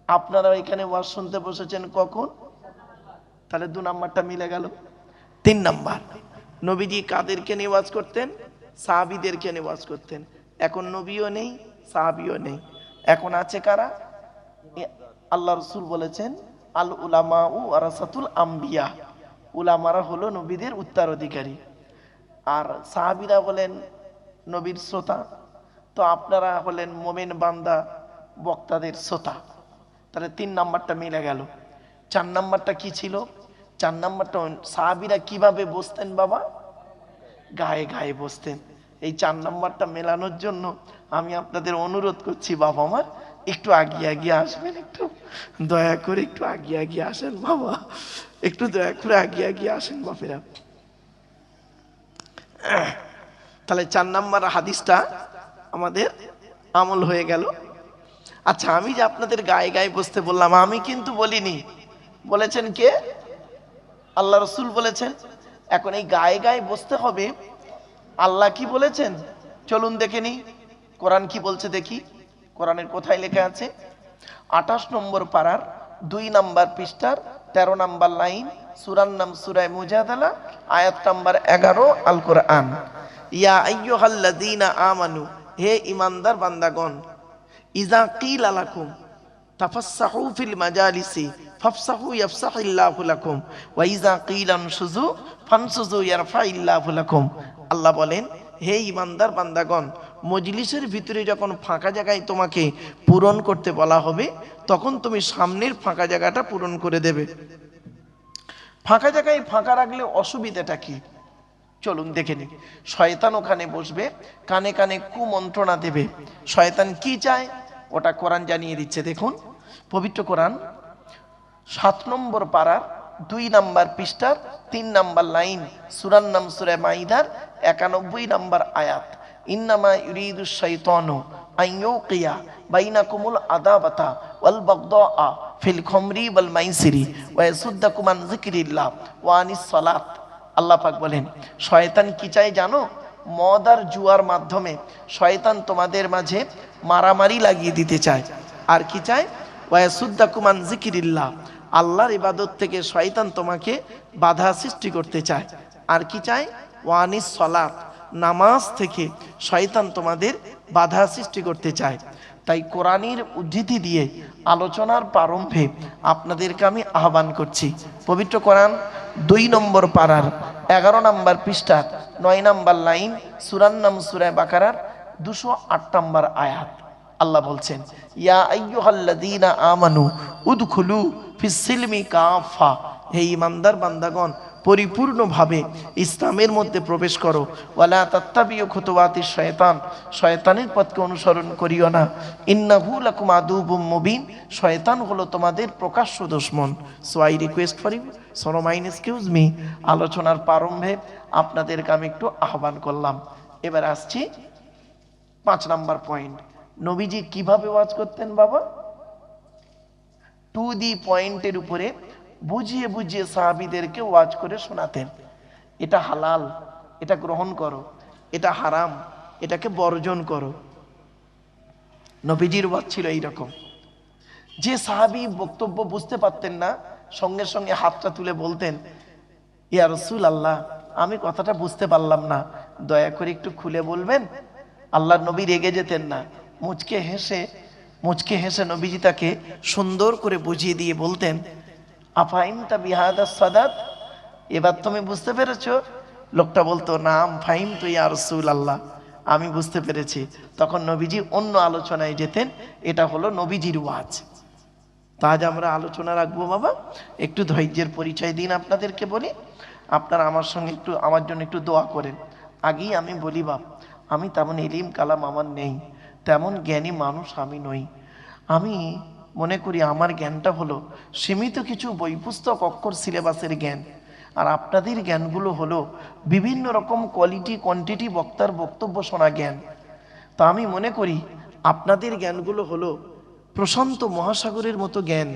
আপনারা এখানে ওয়াজ শুনতে বসেছেন কখন? তাহলে 2 নাম্বারটা মিলে গেল। 3 নাম্বার, নবীজি কাদেরকে নিয়ে ওয়াজ করতেন? সাহাবীদেরকে নিয়ে ওয়াজ করতেন। এখন নবীও নেই, সাহাবীও নেই, এখন আছে কারা? আল্লাহ রাসূল বলেছেন আল উলামাউ ওয়ারাসাতুল আম্বিয়া, উলামারা হলো নবীদের উত্তরাধিকারী, আর সাহাবীরা বলেন নবীর শ্রোতা। তো আপনারা হলেন মোমেন বান্দা, বক্তাদের শ্রোতা। তাহলে 3 নাম্বারটা মিলে গেল। 4 নাম্বারটা কি ছিল? 4 নাম্বারটা সাহাবীরা কিভাবে বসতেন বাবা? গায়ে গায়ে বসতেন। এই 4 নাম্বারটা মেলানোর জন্য আমি আপনাদের অনুরোধ করছি বাবা আমার, একটু আগিয়ে আগিয়ে আসবেন, একটু দয়া করে একটু আগিয়ে আগিয়ে আসেন বাবা, একটু দয়া করে আগিয়ে আগিয়ে আসেন বাপেরা। তাহলে 4 নাম্বার হাদিসটা আমাদের আমল হয়ে গেল। আচ্ছা, আমি যে আপনাদের গায়ে গায়ে বসতে বললাম, আমি কিন্তু বলিনি, বলেছেন কে? আল্লাহ রসুল বলেছেন। এখন এই গায়ে গায়ে বসতে হবে, আল্লাহ কি বলেছেন চলুন দেখে নি, কোরআন কি বলছে দেখি। কোরআনের কোথায় লেখা আছে? 28 নম্বর পারার 2 নাম্বার পৃষ্ঠার 13 নাম্বার লাইন, সূরার নাম সূরা মুজাদালা, আয়াত নাম্বার 11, আল কোরআন। ইয়া আইয়ুহাল্লাযীনা আমানু, হে ঈমানদার বান্দাগণ, ইযা কিলা লাকুম তাফাসসাহু ফিল মাজালিসি ফাফসাহু ইয়াফসাহিল্লাহু লাকুম ওয়া ইযা কিলা আনশুযু ফানশুযু ইয়ারফাইল্লাহু লাকুম। আল্লাহ বলেন, হে ঈমানদার বান্দাগণ, মজলিসের ভিতরে যখন ফাঁকা জায়গায় তোমাকে পূরণ করতে বলা হবে, তখন তুমি সামনের ফাঁকা জায়গাটা পূরণ করে দেবে। ফাঁকা জায়গায় ফাঁকা রাখলে অসুবিধাটা কি? চলুন দেখে নিই। শয়তান ওখানে বসবে, কানে কানে কুমন্ত্রণা দেবে। শয়তান কি চায় ওটা কোরআন জানিয়ে দিচ্ছে। দেখুন পবিত্র কোরআন 7 নম্বর পারার 2 নাম্বার পৃষ্ঠার 3 নাম্বার লাইন, সূরার নাম সূরা মাইদার 91 নাম্বার আয়াত। ইন্নামা ইউরিদুশ শাইতানু আইয়ুকিয়া বাইনাকুমুল আদাবাতা ওয়াল বাগদাআ ফিল খামরি ওয়াল মাইসিরি ওয়া ইয়াসুদ্দাকুম আন যিকরিল্লাহ ওয়া আনিস সালাত। আল্লাহ পাক বলেন, শয়তান কি চায় জানো? মদ আর জুয়ার মাধ্যমে শয়তান তোমাদের মাঝে মারামারি লাগিয়ে দিতে চায়। আর কি চায়? ওয়া ইয়াসুদ্দাকুম আন যিকরিল্লাহ, আল্লাহর ইবাদত থেকে শয়তান তোমাকে বাধা সৃষ্টি করতে চায়। আর কি চায়? ওয়া আনিস সালাত, নামাজ থেকে শয়তান তোমাদের বাধা সৃষ্টি করতে চায়। তাই কোরআনের উদ্ধৃতি দিয়ে আলোচনার প্রারম্ভে আপনাদেরকে আমি আহ্বান করছি। পবিত্র কোরআন 2 নম্বর পারার 11 নাম্বার পৃষ্ঠার 9 নাম্বার লাইন, সূরার নাম সূরা বাকারার 208 নাম্বার আয়াত। আল্লাহ বলছেন, ইয়া আইয়ুহাল্লাযীনা আমানু উদখুলু ফিস সিলমি কাফা, হে ঈমানদার বান্দাগণ, পরিপূর্ণভাবে ইসলামের মধ্যে প্রবেশ করো। ওয়ালা তাত্তাবিউ খুতুওয়াতিশ শয়তান, শয়তানের পথকে অনুসরণ করিও না। ইন্নাহু লাকুম আদুউম মুবিন, শয়তান হলো তোমাদের প্রকাশ্য দুশমন। So I request for you, so mine excuse me, আলোচনার প্রারম্ভে আপনাদেরকে আমি একটু আহ্বান করলাম। এবার আসছি 5 নাম্বার পয়েন্ট। নবীজি কিভাবে ওয়াজ করতেন বাবা? টু দি পয়েন্টের উপরে বুঝিয়ে বুঝিয়ে সাহাবীদেরকে ওয়াজ করে শোনাতেন। এটা হালাল, এটা গ্রহণ করো, এটা হারাম, এটাকে বর্জন করো। নবীজির ওয়াজ ছিল এইরকম। যে সাহাবী বক্তব্য বুঝতে পারতেন না, সঙ্গে সঙ্গে হাতটা তুলে বলতেন, ইয়া রাসূলুল্লাহ, আমি কথাটা বুঝতে পারলাম না, দয়া করে একটু খুলে বলবেন। আল্লাহর নবী রেগে যেতেন না, মুচকে হেসে নবীজি তাকে সুন্দর করে বুঝিয়ে দিয়ে বলতেন, আফাইমতা বিহাদাস সাদাত, এবার তুমি বুঝতে পেরেছো? লোকটা বলতো, নাম ফাহিমতু ইয়া রাসূলুল্লাহ, আমি বুঝতে পেরেছি। তখন নবীজি অন্য আলোচনায় যেতেন। এটা হলো নবীজির ওয়াজ। তা আজ আমরা আলোচনা রাখবো বাবা, একটু ধৈর্যের পরিচয় দিন। আপনাদেরকে বলি, আপনারা আমার সঙ্গে একটু, আমার জন্য একটু দোয়া করেন। আগেই আমি বলি বাপ, আমি তেমন ইলিম কালাম আমার নেই, তেমন জ্ঞানী মানুষ আমি নই। আমি মনে করি আমার জ্ঞানটা হলো সীমিত কিছু বই পুস্তক অক্ষর সিলেবাসের জ্ঞান, আর আপনাদের জ্ঞানগুলো হলো বিভিন্ন রকম কোয়ালিটি কোয়ান্টিটি বক্তার বক্তব্য শোনা জ্ঞান। তা আমি মনে করি আপনাদের জ্ঞানগুলো হলো প্রশান্ত মহাসাগরের মতো জ্ঞান,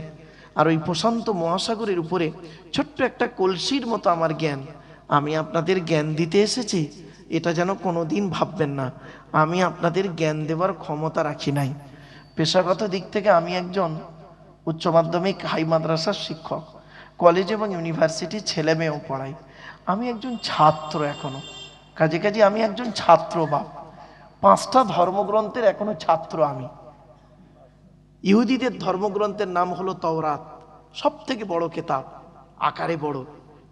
আর ওই প্রশান্ত মহাসাগরের উপরে ছোট্ট একটা কলসির মতো আমার জ্ঞান। আমি আপনাদের জ্ঞান দিতে এসেছি, এটা যেন কোনোদিন ভাববেন না আমি আপনাদের জ্ঞান দেওয়ার ক্ষমতা রাখি নাই। পেশাগত দিক থেকে আমি একজন উচ্চ মাধ্যমিক হাই মাদ্রাসার শিক্ষক, কলেজ এবং ইউনিভার্সিটির ছেলে মেয়েও পড়াই। আমি একজন ছাত্র এখনো, কাজে আমি একজন ছাত্র বাপ। 5টা ধর্মগ্রন্থের এখনো ছাত্র আমি। ইহুদিদের ধর্মগ্রন্থের নাম হলো তাওরাত, সব থেকে বড় কেতাব, আকারে বড়।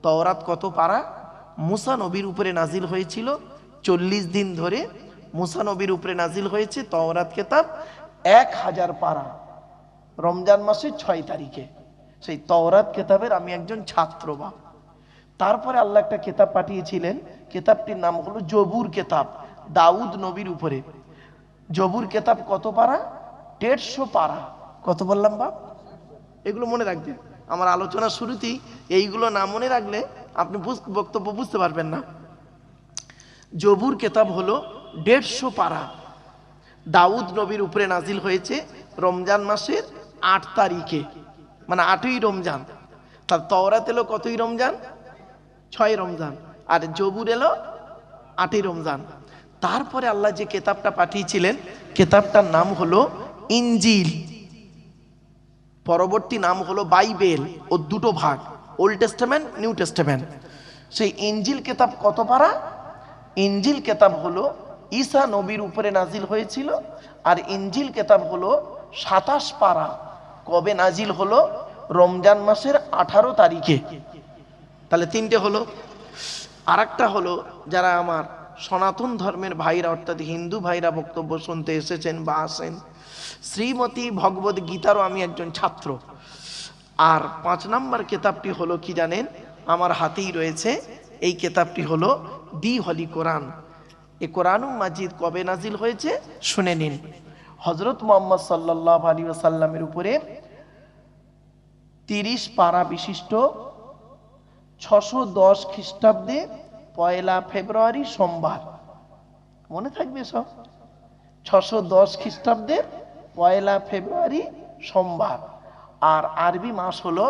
তাওরাত কত পারা? মুসা নবীর উপরে নাজিল হয়েছিল 40 দিন ধরে। মুসা নবীর উপরে নাজিল হয়েছে তাওরাত কেতাব 1000 পারা, রমজান মাসের 6 তারিখে। সেই তাওরাত কেতাবের আমি একজন ছাত্র বাপ। তারপরে আল্লাহ একটা কেতাব পাঠিয়েছিলেন, কেতাবটির নাম হলো জবুর কেতাব, দাউদ নবীর উপরে। জবুর কেতাব কত পারা? 150 পারা। কত বললাম বাপ? এগুলো মনে রাখবেন। আমার আলোচনার শুরুতেই এইগুলো না মনে রাখলে আপনি বক্তব্য বুঝতে পারবেন না। জবুর কেতাব হলো 150 পারা। দাউদ নবীর উপরে নাজিল হয়েছে রমজান মাসের 8 তারিখে, মানে 8ই রমজান। তার তওরাত এলো কতই রমজান? 6 রমজান। আর জবুর এলো 8ই রমজান। তারপরে আল্লাহ যে কেতাবটা পাঠিয়েছিলেন, কেতাবটার নাম হলো ইনজিল, পরবর্তী নাম হলো বাইবেল। ও দুটো ভাগ, ওল্ড টেস্টামেন্ট, নিউ টেস্টামেন্ট। সেই ইনজিল কেতাব কত পারা? ইনজিল কেতাব হলো ঈসা নবীর উপরে নাজিল হয়েছিল। আর ইনজিল কেতাব হলো 27 পারা। কবে নাজিল হলো? রমজান মাসের 18 তারিখে। তাহলে 3টে হলো। আর একটা হলো, যারা আমার সনাতন ধর্মের ভাইরা অর্থাৎ হিন্দু ভাইরা বক্তব্য শুনতে এসেছেন বা আসেন, শ্রীমতী ভগবদ গীতারও আমি একজন ছাত্র। আর 5 নম্বর কেতাবটি হলো কি জানেন? আমার হাতেই রয়েছে। এই কেতাবটি হলো দি হলি কোরআন। এই কোরআনুল মাজিদ কবে নাজিল হয়েছে শুনে নিন। হযরত মুহাম্মদ সাল্লাল্লাহু আলাইহি ওয়াসাল্লামের উপরে 30 পারা বিশিষ্ট 610 খ্রিস্টাব্দে 1 ফেব্রুয়ারি সোমবার, মনে থাকবে সব, 610 খ্রিস্টাব্দে 1 ফেব্রুয়ারি সোমবার। আর আরবি মাস হলো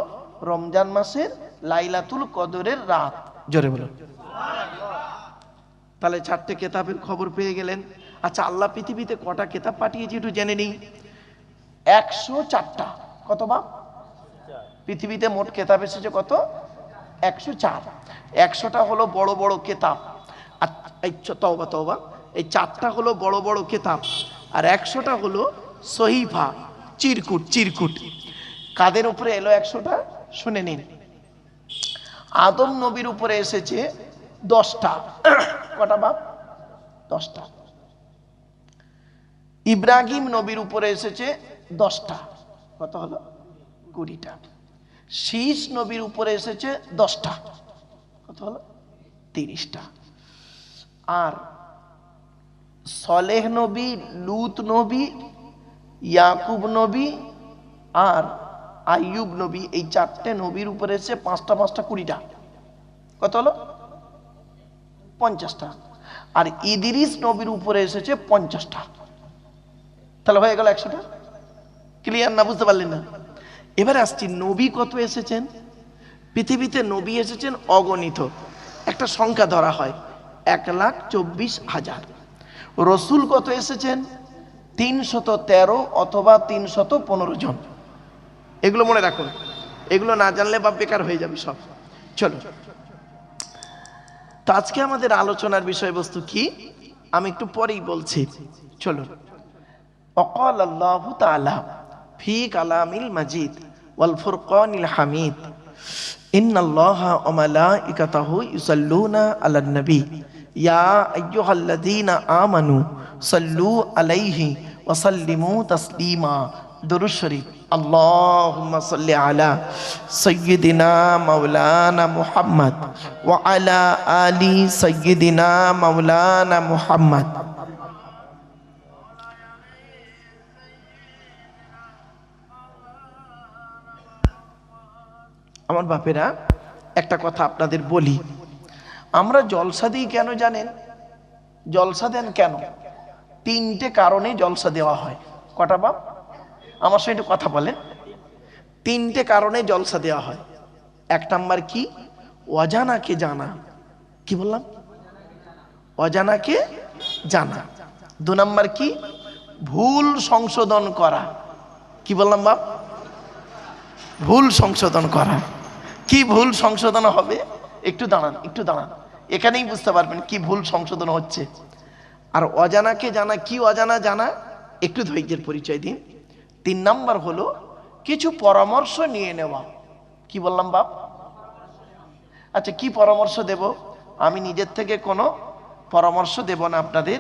রমজান মাসের লাইলাতুল কদরের রাত। জোরে বলো। তাহলে 4টে কেতাবের খবর পেয়ে গেলেন। আচ্ছা, আল্লাহ পৃথিবীতে কটা কেতাব পাঠিয়েছে একটু জেনে নিই। 104টা। কত বাপ? পৃথিবীতে মোট কেতাব এসেছে কত? 104। 100টা হলো বড় বড় কেতাব। আর তওবা তওবা, এই 4টা হলো বড় বড় কেতাব। আর 100টা হলো সহিফা, চিরকুট। চিরকুট কাদের উপরে এলো 100টা শুনে নিন। আদম নবীর উপরে এসেছে 10টা। কটা বাপ? 10টা। ইব্রাহিম নবীর উপরে এসেছে 10টা। কত হলো? 20টা। শীষ নবীর উপরে এসেছে 10টা। কত হলো? 30টা। আর সলেহ নবী, লুত নবী, ইয়াকুব নবী আর আইয়ুব নবী, এই 4টে নবীর উপরে এসেছে 5টা 5টা 20টা। কত হলো? 50টা। আর ইদ্রিস নবীর উপরে এসেছে 50টা। তাহলে হয়ে গেল 100টা। ক্লিয়ার না? বুঝতে পারলেন না? এবারে আসছি, নবী কত এসেছেন? পৃথিবীতে নবী এসেছেন অগণিত। একটা সংখ্যা ধরা হয় 1,24,000। রসুল কত এসেছেন? 313 অথবা 315 জন। এগুলো মনে রাখুন, এগুলো না জানলে বা বেকার হয়ে যাবে সব। চলো, তো আজকে আমাদের আলোচনার বিষয়বস্তু কি আমি একটু পরেই বলছি। চলো। وقال الله تعالى في كلام المجيد والفرقان الحميد إن الله وملائكته يصلون على النبي يا أيها الذين آمنوا صلوا عليه وسلموا تسليما। দুরূদ শরীফ। اللهم صل على سيدنا مولانا محمد وعلى آل سيدنا مولانا محمد। আমার বাপেরা, একটা কথা আপনাদের বলি, আমরা জলসা দিই কেন জানেন? জলসা দেন কেন? 3টে কারণে জলসা দেওয়া হয়। কটা বাপ? আমার সঙ্গে একটু কথা বলেন। 3টে কারণে জলসা দেওয়া হয়। 1 নাম্বার কি? অজানাকে জানা। কি বললাম? অজানাকে জানা। 2 নাম্বার কি? ভুল সংশোধন করা। কি বললাম বাপ? ভুল সংশোধন করা। কি ভুল সংশোধন হবে? একটু দাঁড়ান, একটু দাঁড়ান, এখানেই বুঝতে পারবেন কি ভুল সংশোধন হচ্ছে। আর অজানাকে জানা, কি অজানা জানা? একটু ধৈর্যের পরিচয় দিন। 3 নাম্বার হলো কিছু পরামর্শ নিয়ে নেওয়া। কি বললাম বাপ? আচ্ছা, কি পরামর্শ দেব? আমি নিজের থেকে কোনো পরামর্শ দেব না আপনাদের।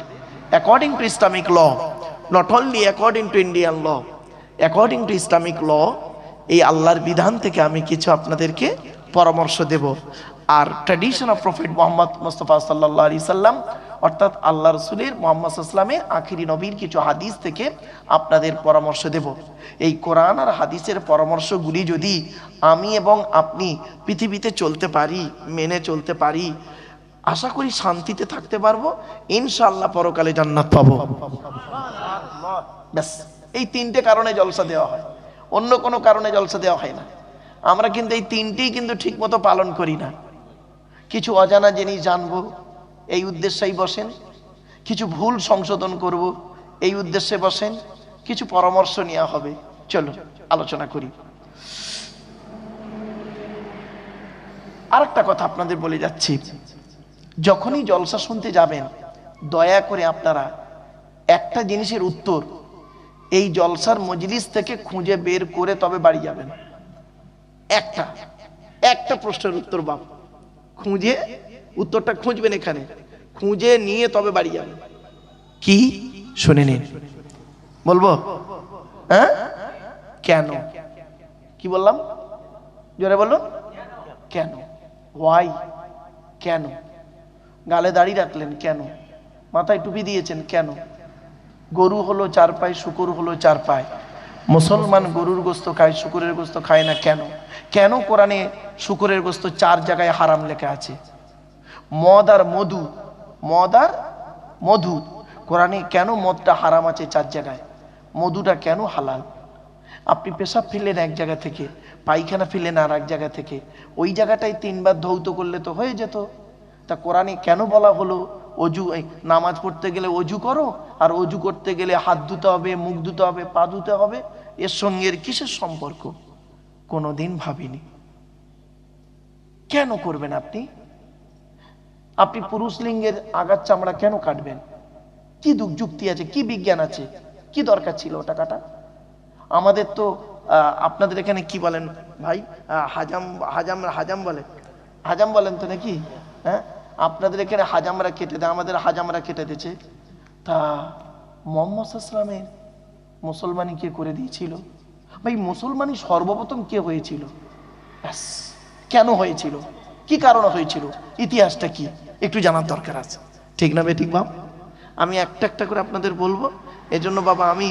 According to Islamic law, not only according to Indian law, according to Islamic law, এই আল্লাহর বিধান থেকে আমি কিছু আপনাদেরকে পরামর্শ দেব। আর tradition of prophet Muhammad Mustafa সাল্লাল্লাহু আলাইহি সাল্লাম অর্থাৎ আল্লাহ রসুলের মুহাম্মদ সাল্লাল্লাহু আলাইহি ওয়াসাল্লামের আখিরি নবীর কিছু হাদিস থেকে আপনাদের পরামর্শ দেব। এই কোরআন আর হাদিসের পরামর্শগুলি যদি আমি এবং আপনি পৃথিবীতে চলতে পারি, মেনে চলতে পারি, আশা করি শান্তিতে থাকতে পারবো, ইনশাআল্লাহ পরকালে জান্নাত পাবো। ব্যাস, এই তিনটে কারণে জলসা দেওয়া হয়, অন্য কোনো কারণে জলসা দেওয়া হয় না। আমরা কিন্তু এই তিনটেই কিন্তু ঠিক মতো পালন করি না। কিছু অজানা জিনিস জানবো, এই উদ্দেশ্যেই বসেন। কিছু ভুল সংশোধন করব, এই উদ্দেশ্যে বসেন। কিছু পরামর্শ নেওয়া হবে, চলো আলোচনা করি। আরেকটা কথা আপনাদের বলে যাচ্ছি, যখনই জলসা শুনতে যাবেন দয়া করে আপনারা একটা জিনিসের উত্তর এই জলসার মজলিস থেকে খুঁজে বের করে তবে বাড়ি যাবেন। একটা প্রশ্নের উত্তর বাপ খুঁজে, উত্তরটা খুঁজবেন, এখানে খুঁজে নিয়ে তবে বাড়ি যাবেন। কি শুনে নিন, বলবো? হ্যাঁ, কেন? কি বললাম? জোরে বলুন। কেন? ওয়াই? কেন? গালে দাড়ি রাখলেন কেন? মাথায় টুপি দিয়েছেন কেন? গরু হলো চার পায়ে, শুকুর হলো চার পায়ে। মুসলমান গরুর গোস্ত খায়, শুকুরের গোস্ত খায় না কেন? কেন কোরআনে শুকুরের গোস্ত 4 জায়গায় হারাম লেখা আছে? মদ আর মধু কোরআনে কেন মদটা হারাম আছে 4 জায়গায়? মধুটা কেন হালাল? আপনি পেশাব ফেললেন এক জায়গা থেকে, পায়খানা ফেললেন আর এক জায়গা থেকে, ওই জায়গাটায় 3 বার ধৌত করলে তো হয়ে যেত। তা কোরআনে কেন বলা হলো অজু, নামাজ পড়তে গেলে অজু করো, আর অজু করতে গেলে হাত ধুতে হবে, মুখ ধুতে হবে, পা ধুতে হবে? এর সঙ্গে এর কিসের সম্পর্ক? কোনোদিন ভাবিনি। কেন করবেন আপনি? আপনি পুরুষ লিঙ্গের আগার চামড়া কেন কাটবেন? কি যুক্তি আছে, কি বিজ্ঞান আছে, কি দরকার ছিল ওটা কাটা? আমাদের তো আপনাদের এখানে কি বলেন ভাই? হাজাম বলেন তো নাকি? হ্যাঁ, আপনাদের এখানে হাজামরা কেটে দেয়, আমাদের হাজামরা কেটে দিয়েছে। তা মুহাম্মদ সাল্লাল্লাহু আলাইহি ওয়াসাল্লামের মুসলমানি কে করে দিয়েছিল? ভাই মুসলমানি সর্বপ্রথম কে হয়েছিল? ব্যাস, কেন হয়েছিল, কি কারণে হয়েছিল, ইতিহাসটা কি একটু জানার দরকার আছে, ঠিক না বেঠিক বাপ? আমি একটা করে আপনাদের বলবো। এজন্য বাবা আমি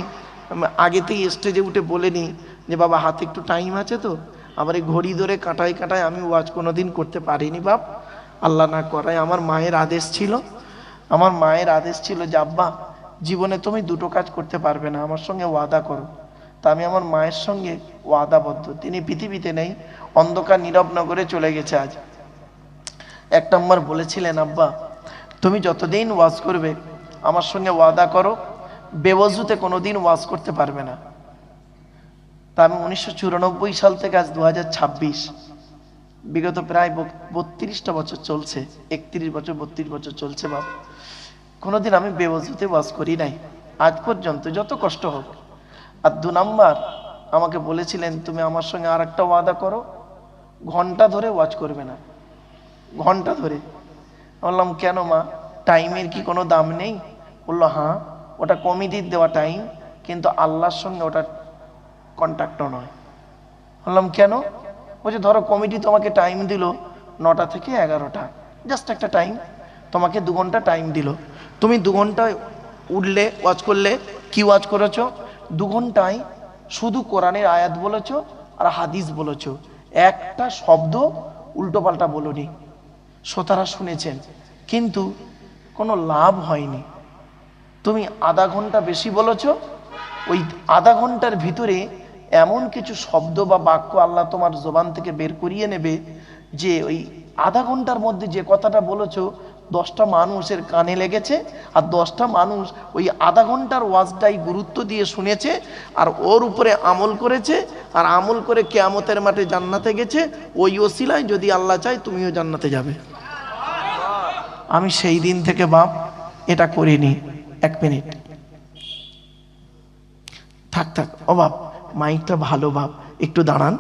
আগেতেই স্টেজে উঠে বলে নিই যে বাবা হাতে একটু টাইম আছে, তো আবার এই ঘড়ি ধরে কাটায় আমি ওয়াজ কোনোদিন করতে পারিনি বাপ, আল্লাহ না করায়। আমার মায়ের আদেশ ছিল যে আব্বা জীবনে তুমি 2টো কাজ করতে পারবে না, আমার সঙ্গে ওয়াদা করো। তা আমি আমার মায়ের সঙ্গে ওয়াদাবদ্ধ। তিনি পৃথিবীতে নেই, অন্ধকার নীরব নগরে চলে গেছে আজ। 1 নম্বর বলেছিলেন, আব্বা তুমি যতদিন ওয়াজ করবে আমার সঙ্গে ওয়াদা করো বেওয়াজুতে কোনোদিন ওয়াজ করতে পারবে না। তা আমি 1994 সাল থেকে আজ 2026, বিগত প্রায় 32টা বছর চলছে, 31 বছর 32 বছর চলছে বাপ, কোনোদিন আমি বেওয়াজুতে ওয়াজ করি নাই আজ পর্যন্ত, যত কষ্ট হোক। আর 2 নম্বর আমাকে বলেছিলেন তুমি আমার সঙ্গে আর একটা ওয়াদা করো, ঘন্টা ধরে ওয়াজ করবে না, ঘন্টা ধরে। বললাম কেন মা, টাইমের কি কোনো দাম নেই? বললো হ্যাঁ, ওটা কমিটির দেওয়া টাইম, কিন্তু আল্লাহর সঙ্গে ওটা কন্ট্যাক্টও নয়। বললাম কেন? বলছে ধরো কমিটি তোমাকে টাইম দিল 9টা থেকে 11টা, জাস্ট একটা টাইম, তোমাকে 2 ঘন্টা টাইম দিল, তুমি 2 ঘন্টায় উঠলে ওয়াজ করলে, কি ওয়াজ করেছো? 2 ঘন্টায় শুধু কোরআনের আয়াত বলেছো আর হাদিস বলেছো, একটা শব্দ উল্টো পাল্টা বলোনি, শ্রোতারা শুনেছেন, কিন্তু কোনো লাভ হয়নি। তুমি আধা ঘন্টা বেশি বলেছো, ওই আধা ঘন্টার ভিতরে এমন কিছু শব্দ বা বাক্য আল্লাহ তোমার জবান থেকে বের করিয়ে নেবে যে ওই আধা ঘন্টার মধ্যে যে কথাটা বলেছো 10টা মানুষের কানে লেগেছে, আর 10টা মানুষ ওই আধা ঘন্টার ওয়াজটাই গুরুত্ব দিয়ে শুনেছে আর ওর উপরে আমল করেছে, আর আমল করে কিয়ামতের মাঠে জান্নাতে গেছে। ওই ওসিলায় যদি আল্লাহ চায় তুমিও জান্নাতে যাবে। আমি সেই দিন থেকে বাপ এটা করিনি। 1 মিনিট থাক ও বাপ, মাইকটা ভালো বাপ, একটু দাঁড়ান,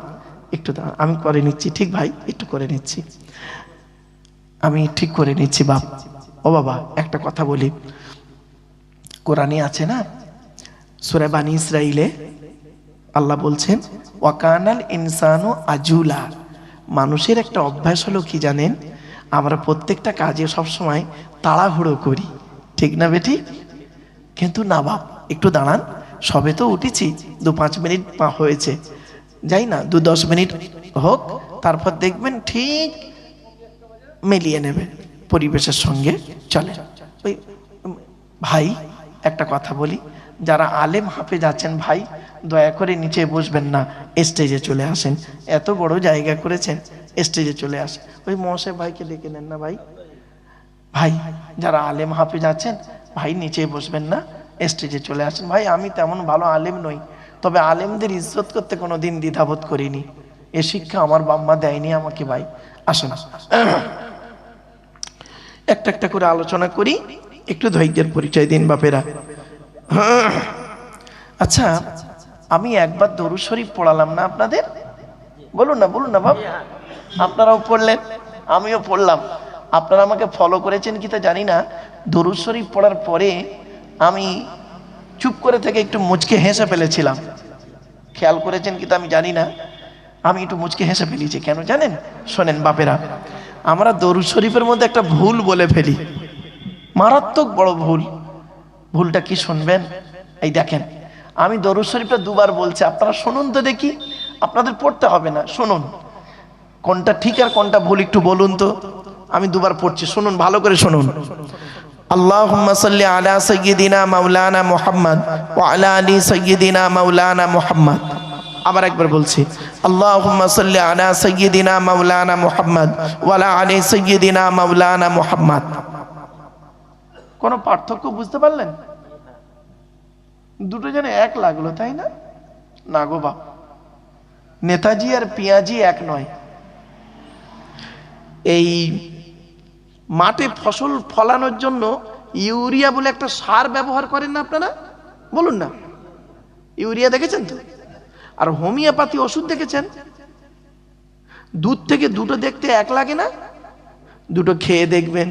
আমি করে নিচ্ছি। ঠিক ভাই, একটু করে নিচ্ছি, আমি ঠিক করে নিচ্ছি বাপ। ও বাবা একটা কথা বলি, কোরআনে আছে না সূরা বানী ইসরাইলে আল্লাহ বলছেন ওয়াকানাল ইনসানু আজুলা, মানুষের একটা অভ্যাস হলো কি জানেন? আমরা প্রত্যেকটা কাজে সবসময় তাড়াহুড়ো করি। ঠিক না বেটি? কিন্তু না বাপ, একটু দাঁড়ান, সবে তো উঠেছি, 2-5 মিনিট হয়েছে, যাই না, 2-10 মিনিট হোক, তারপর দেখবেন ঠিক মিলিয়ে নেবে পরিবেশের সঙ্গে চলে। ওই ভাই একটা কথা বলি, যারা আলেম হাফেজ আছেন ভাই, দয়া করে নিচে বসবেন না, স্টেজে চলে আসেন। এত বড় জায়গা করেছেন, স্টেজে চলে আসেন। ওই মহাশয় ভাইকে ডেকে নেন না ভাই। ভাই যারা আলেম হাফেজ আছেন ভাই, নিচে বসবেন না, স্টেজে চলে আসেন। ভাই আমি তেমন ভালো আলেম নই, তবে আলেমদের ইজ্জত করতে কোনো দিন দ্বিধাবোধ করিনি, এ শিক্ষা আমার বাম্মা দেয়নি আমাকে। ভাই আসেন, একটা একটা করে আলোচনা করি, একটু ধৈর্যের পরিচয় দিন বাপেরা। আচ্ছা, আমি একবার দরুদ শরীফ পড়ালাম না আপনাদের? বলুন না, বলুন না বাপ। আপনারাও পড়লেন, আমিও পড়লাম। আপনারা আমাকে ফলো করেছেন কি তা জানি না। দরুদ শরীফ পড়ার পরে আমি চুপ করে থেকে একটু মুচকে হেসে ফেলেছিলাম। খেয়াল করেছেন কি তা আমি জানি না, আমি একটু মুচকে হেসে ফেলেছি। কেন জানেন? শোনেন বাপেরা, আমরা দরুদ শরীফের মধ্যে একটা ভুল বলে ফেলি, মারাত্মক বড় ভুল। ভুলটা কি শুনবেন? এই দেখেন, আমি দরুদ শরীফটা 2 বার বলছি, আপনারা শুনুন তো দেখি। আপনাদের পড়তে হবে না, শুনুন কোনটা ঠিক আর কোনটা ভুল একটু বলুন তো। আমি 2 বার পড়ছি, শুনুন ভালো করে শুনুন। আল্লাহুম্মা সাল্লি আলা সাইয়্যিদিনা মাওলানা মুহাম্মদ ওয়া আলা আলি সাইয়্যিদিনা মাওলানা মুহাম্মদ। আবার একবার বলছি, আল্লাহুম্মা সাল্লি আলা সাইয়্যিদিনা মাওলানা মুহাম্মদ ওয়া আলা আলি সাইয়্যিদিনা মাওলানা মুহাম্মদ। কোনো পার্থক্য বুঝতে পারলেন? দুটো যেন এক লাগলো, তাই না? না গো বাপ, নেতাজি আর পিয়াজি এক নয়। এই মাঠে ফসল ফলানোর জন্য ইউরিয়া বলে একটা সার ব্যবহার করেন না আপনারা? বলুন না, ইউরিয়া দেখেছেন তো? আর হোমিওপ্যাথি ওষুধ দেখেছেন? দুধ থেকে দুটো দেখতে এক লাগে না? দুটো খেয়ে দেখবেন,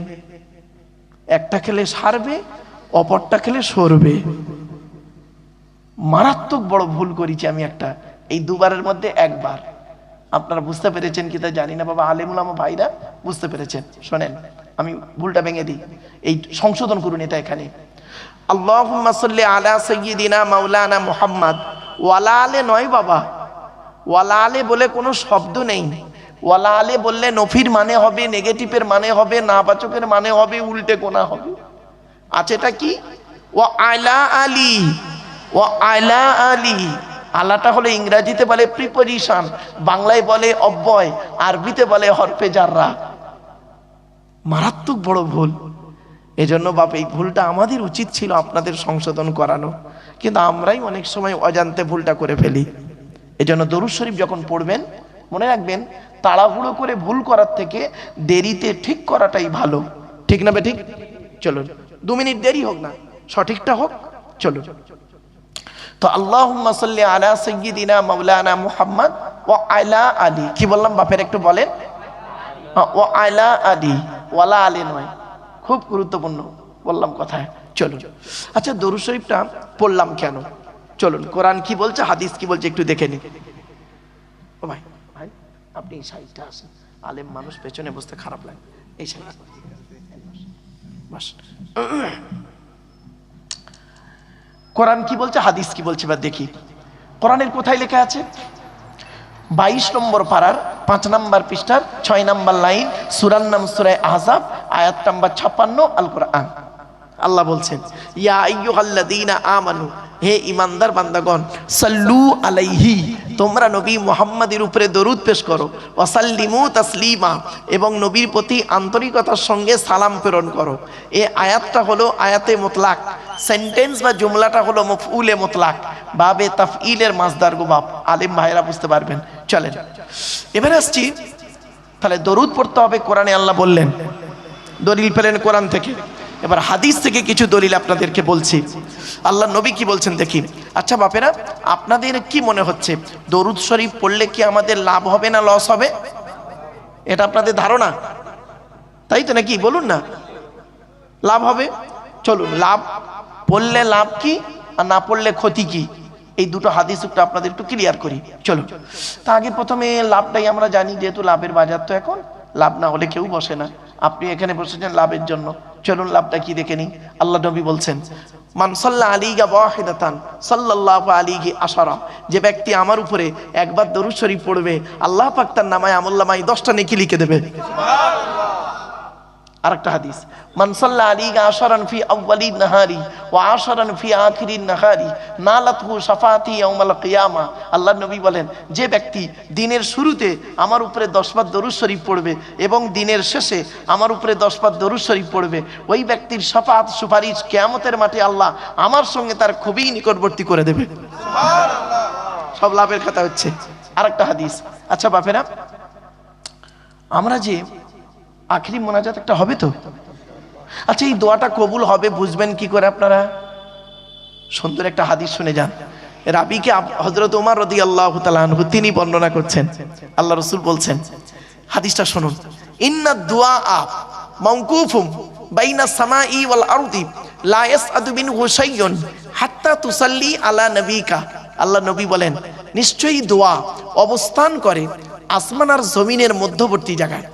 একটা খেলে সারবে, অপরটা খেলে সরবে। মারাত্মক বড় ভুল করেছি আমি একটা, এই 2 বারের মধ্যে 1 বার। আপনারা বুঝতে পেরেছেন কি তা জানি না বাবা, আলেম উলামা ভাইরা বুঝতে পেরেছেন। শোনেন, আমি ভুলটা ভেঙে দিই, এই সংশোধন করুন এটা এখানে। আল্লাহুম্মা সাল্লি আলা সাইয়্যিদিনা মাওলানা মুহাম্মদ। ওয়ালা আলে নয় বাবা, ওয়ালা আলে বলে কোনো শব্দ নেই। ওয়ালা আলে বললে নফির মানে হবে, নেগেটিভের মানে হবে, নাবাচকের মানে হবে, উল্টে কোনা হবে। আছে এটা কি? ওয়া আলা আলী, ওয়া আলা আলী। আলাটা হলো ইংরেজিতে বলে প্রিপোজিশন, বাংলায় বলে অব্যয়, আরবিতে বলে হরফে জাররা। মারাত্মক বড় ভুল। এজন্য বাপ, এই ভুলটা আমাদের উচিত ছিল আপনাদের সংশোধন করানো, কিন্তু আমরাই অনেক সময় অজান্তে ভুলটা করে ফেলি। এজন্য দরুদ শরীফ যখন পড়বেন মনে রাখবেন, তাড়াহুড়ো করে ভুল করার থেকে দেরিতে ঠিক করাটাই ভালো। ঠিক না বেঠিক? চলুন, 2 মিনিট দেরি হোক না, সঠিকটা হোক। চলুন তো, আল্লাহুম্মা সাল্লি আলা সাইয়্যিদিনা মাওলানা মুহাম্মদ ওয়া আলা আলী। কি বললাম বাপের একটু বলেন? ওয়া আলা আলী, ওয়ালা আলী নয়। খুব গুরুত্বপূর্ণ বললাম কথায়। চলুন, আচ্ছা দরুদ শরীফটা পড়লাম কেন? চলুন, কোরআন কি বলছে, হাদিস কি বলছে একটু দেখে নিন। ও ভাই, ভাই আপনি এই সাইডটা আসেন, আলেম মানুষ পেছনে বসতে খারাপ লাগে, এই সাইড বাস। কোরআন কি বলছে, হাদিস কি বলছে বা দেখি। কোরআনের কোথায় লেখা আছে? 22 নম্বর পারার 5 নম্বর পৃষ্ঠার 6 নম্বর লাইন, সূরার নাম সূরা আহজাব, আয়াত নাম্বার 56, আল কোরআন। আল্লাহ বলছেন, ইয়া আইয়ুহাল্লাযীনা আমানু, হে ঈমানদার বান্দাগণ, সাল্লু আলাইহি, তোমরা নবী মুহাম্মাদের উপরে দরুদ পেশ করো, ওয়া সাল্লিমু তাসলিমা, এবং নবীর প্রতি আন্তরিকতার সঙ্গে সালাম প্রেরণ করো। এই আয়াতটা হলো আয়াতে মুতলাক, সেন্টেন্স বা জুমলাটা হলো মফউলে মুতলাক, বাবে তাফঈলের মাসদার গো বাপ, আলেম ভাইরা বুঝতে পারবেন। চলেন এবারে আসছি, তাহলে দরুদ পড়তে হবে কোরআনে আল্লাহ বললেন, দলিল পেলেন কোরআন থেকে। এবার হাদিস থেকে কিছু দলিল আপনাদেরকে বলছি, আল্লাহ নবী কি বলছেন দেখি। আচ্ছা বাপেরা, আপনাদের কি মনে হচ্ছে দরুদ শরীফ পড়লে কি আমাদের লাভ হবে না লস হবে? এটা আপনাদের ধারণা, তাই তো নাকি? বলুন না, লাভ হবে। চলুন, লাভ পড়লে লাভ কি আর না পড়লে ক্ষতি কি, এই দুটো হাদিস একটু আপনাদের একটু ক্লিয়ার করি। চলুন, তা আগে প্রথমে লাভটাই আমরা জানি, যেহেতু লাভের বাজার তো এখন, লাভ না হলে কেউ বসে না। আপনি এখানে বসেছেন লাভের জন্য, চলুন লাভটা কি দেখে নিই। আল্লাহ নবী বলছেন, মান সাল্লা আলাইহি ওয়াহিদাতান সাল্লাল্লাহু আলাইহি আশারা, যে ব্যক্তি আমার উপরে একবার দরুদ শরীফ পড়বে, আল্লাহ পাক তার নামায় আমলনামায় 10টা নেকি লিখে দেবে। আরেকটা হাদিস, মান সাল্লা আলাইহি আশারান ফি আউয়ালিন নাহারি ওয়া আশারান ফি আখিরিন নাহারি নালাতহু শাফাতি ইয়াউমাল কিয়ামা। আল্লাহর নবী বলেন, যে ব্যক্তি দিনের শুরুতে আমার উপরে 10 বার দরুদ শরীফ পড়বে এবং দিনের শেষে আমার উপরে 10 বার দরুদ শরীফ পড়বে, ওই ব্যক্তির শাফাত সুপারিশ কিয়ামতের মাঠে আল্লাহ আমার সঙ্গে তার খুবই নিকটবর্তী করে দেবে। সুবহানাল্লাহ, সব লাভের কথা হচ্ছে। আরেকটা হাদিস, আচ্ছা বাপেরা, আমরা যে আখেরি মোনাজাত একটা হবে তো, আচ্ছা এই দোয়াটা কবুল হবে বুঝবেন কি করে আপনারা? সুন্দর একটা হাদিস শুনে যান। রাবিকে হযরত ওমর রাদিয়াল্লাহু তাআলা আনহু তিনি বর্ণনা করছেন, আল্লাহ রাসূল বলছেন, হাদিসটা শুনুন, ইন্নাদ দুআ মাওকুফুম বাইনা সামাই ওয়াল আরদি লা ইয়াসআদু মিনহু শাইউন হাত্তা তুসাল্লি আলা নবিকা। আল্লাহ নবী বলেন, নিশ্চয়ই দোয়া অবস্থান করে আসমান আর জমিনের মধ্যবর্তী জায়গায়।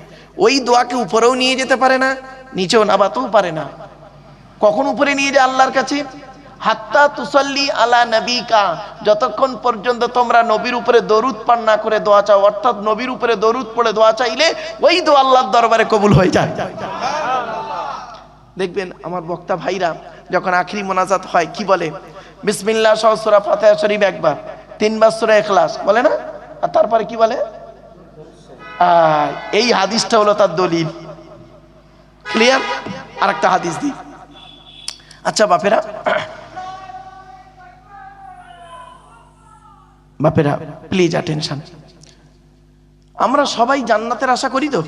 ওই দোয়াকে উপরেও নিয়ে যেতে পারে না, নিচেও নামাতেও পারে না। কখন উপরে নিয়ে যায় আল্লাহর কাছে? হাত্তা তুসাল্লি আলা নবিকা, যতক্ষণ পর্যন্ত তোমরা নবীর উপরে দরুদ পাঠ না করে দোয়া চাও, অর্থাৎ নবীর উপরে দরুদ পড়ে দোয়া চাইলে ওই দোয়া আল্লাহর দরবারে কবুল হয়ে যায়। দেখবেন আমার বক্তা ভাইরা যখন আখেরি মোনাজাত হয় কি বলে? বিসমিল্লাহ সহ সূরা ফাতিহা শরীফ একবার, 3 বার সূরা ইখলাস বলে না, আর তারপরে কি বলে? এই হাদিসটা হলো তার দলিল। ক্লিয়ার? আর একটা হাদিস দিই। আচ্ছা বাপেরা, বাপেরা প্লিজ অ্যাটেনশন, আমরা সবাই জান্নাতের আশা করি তো?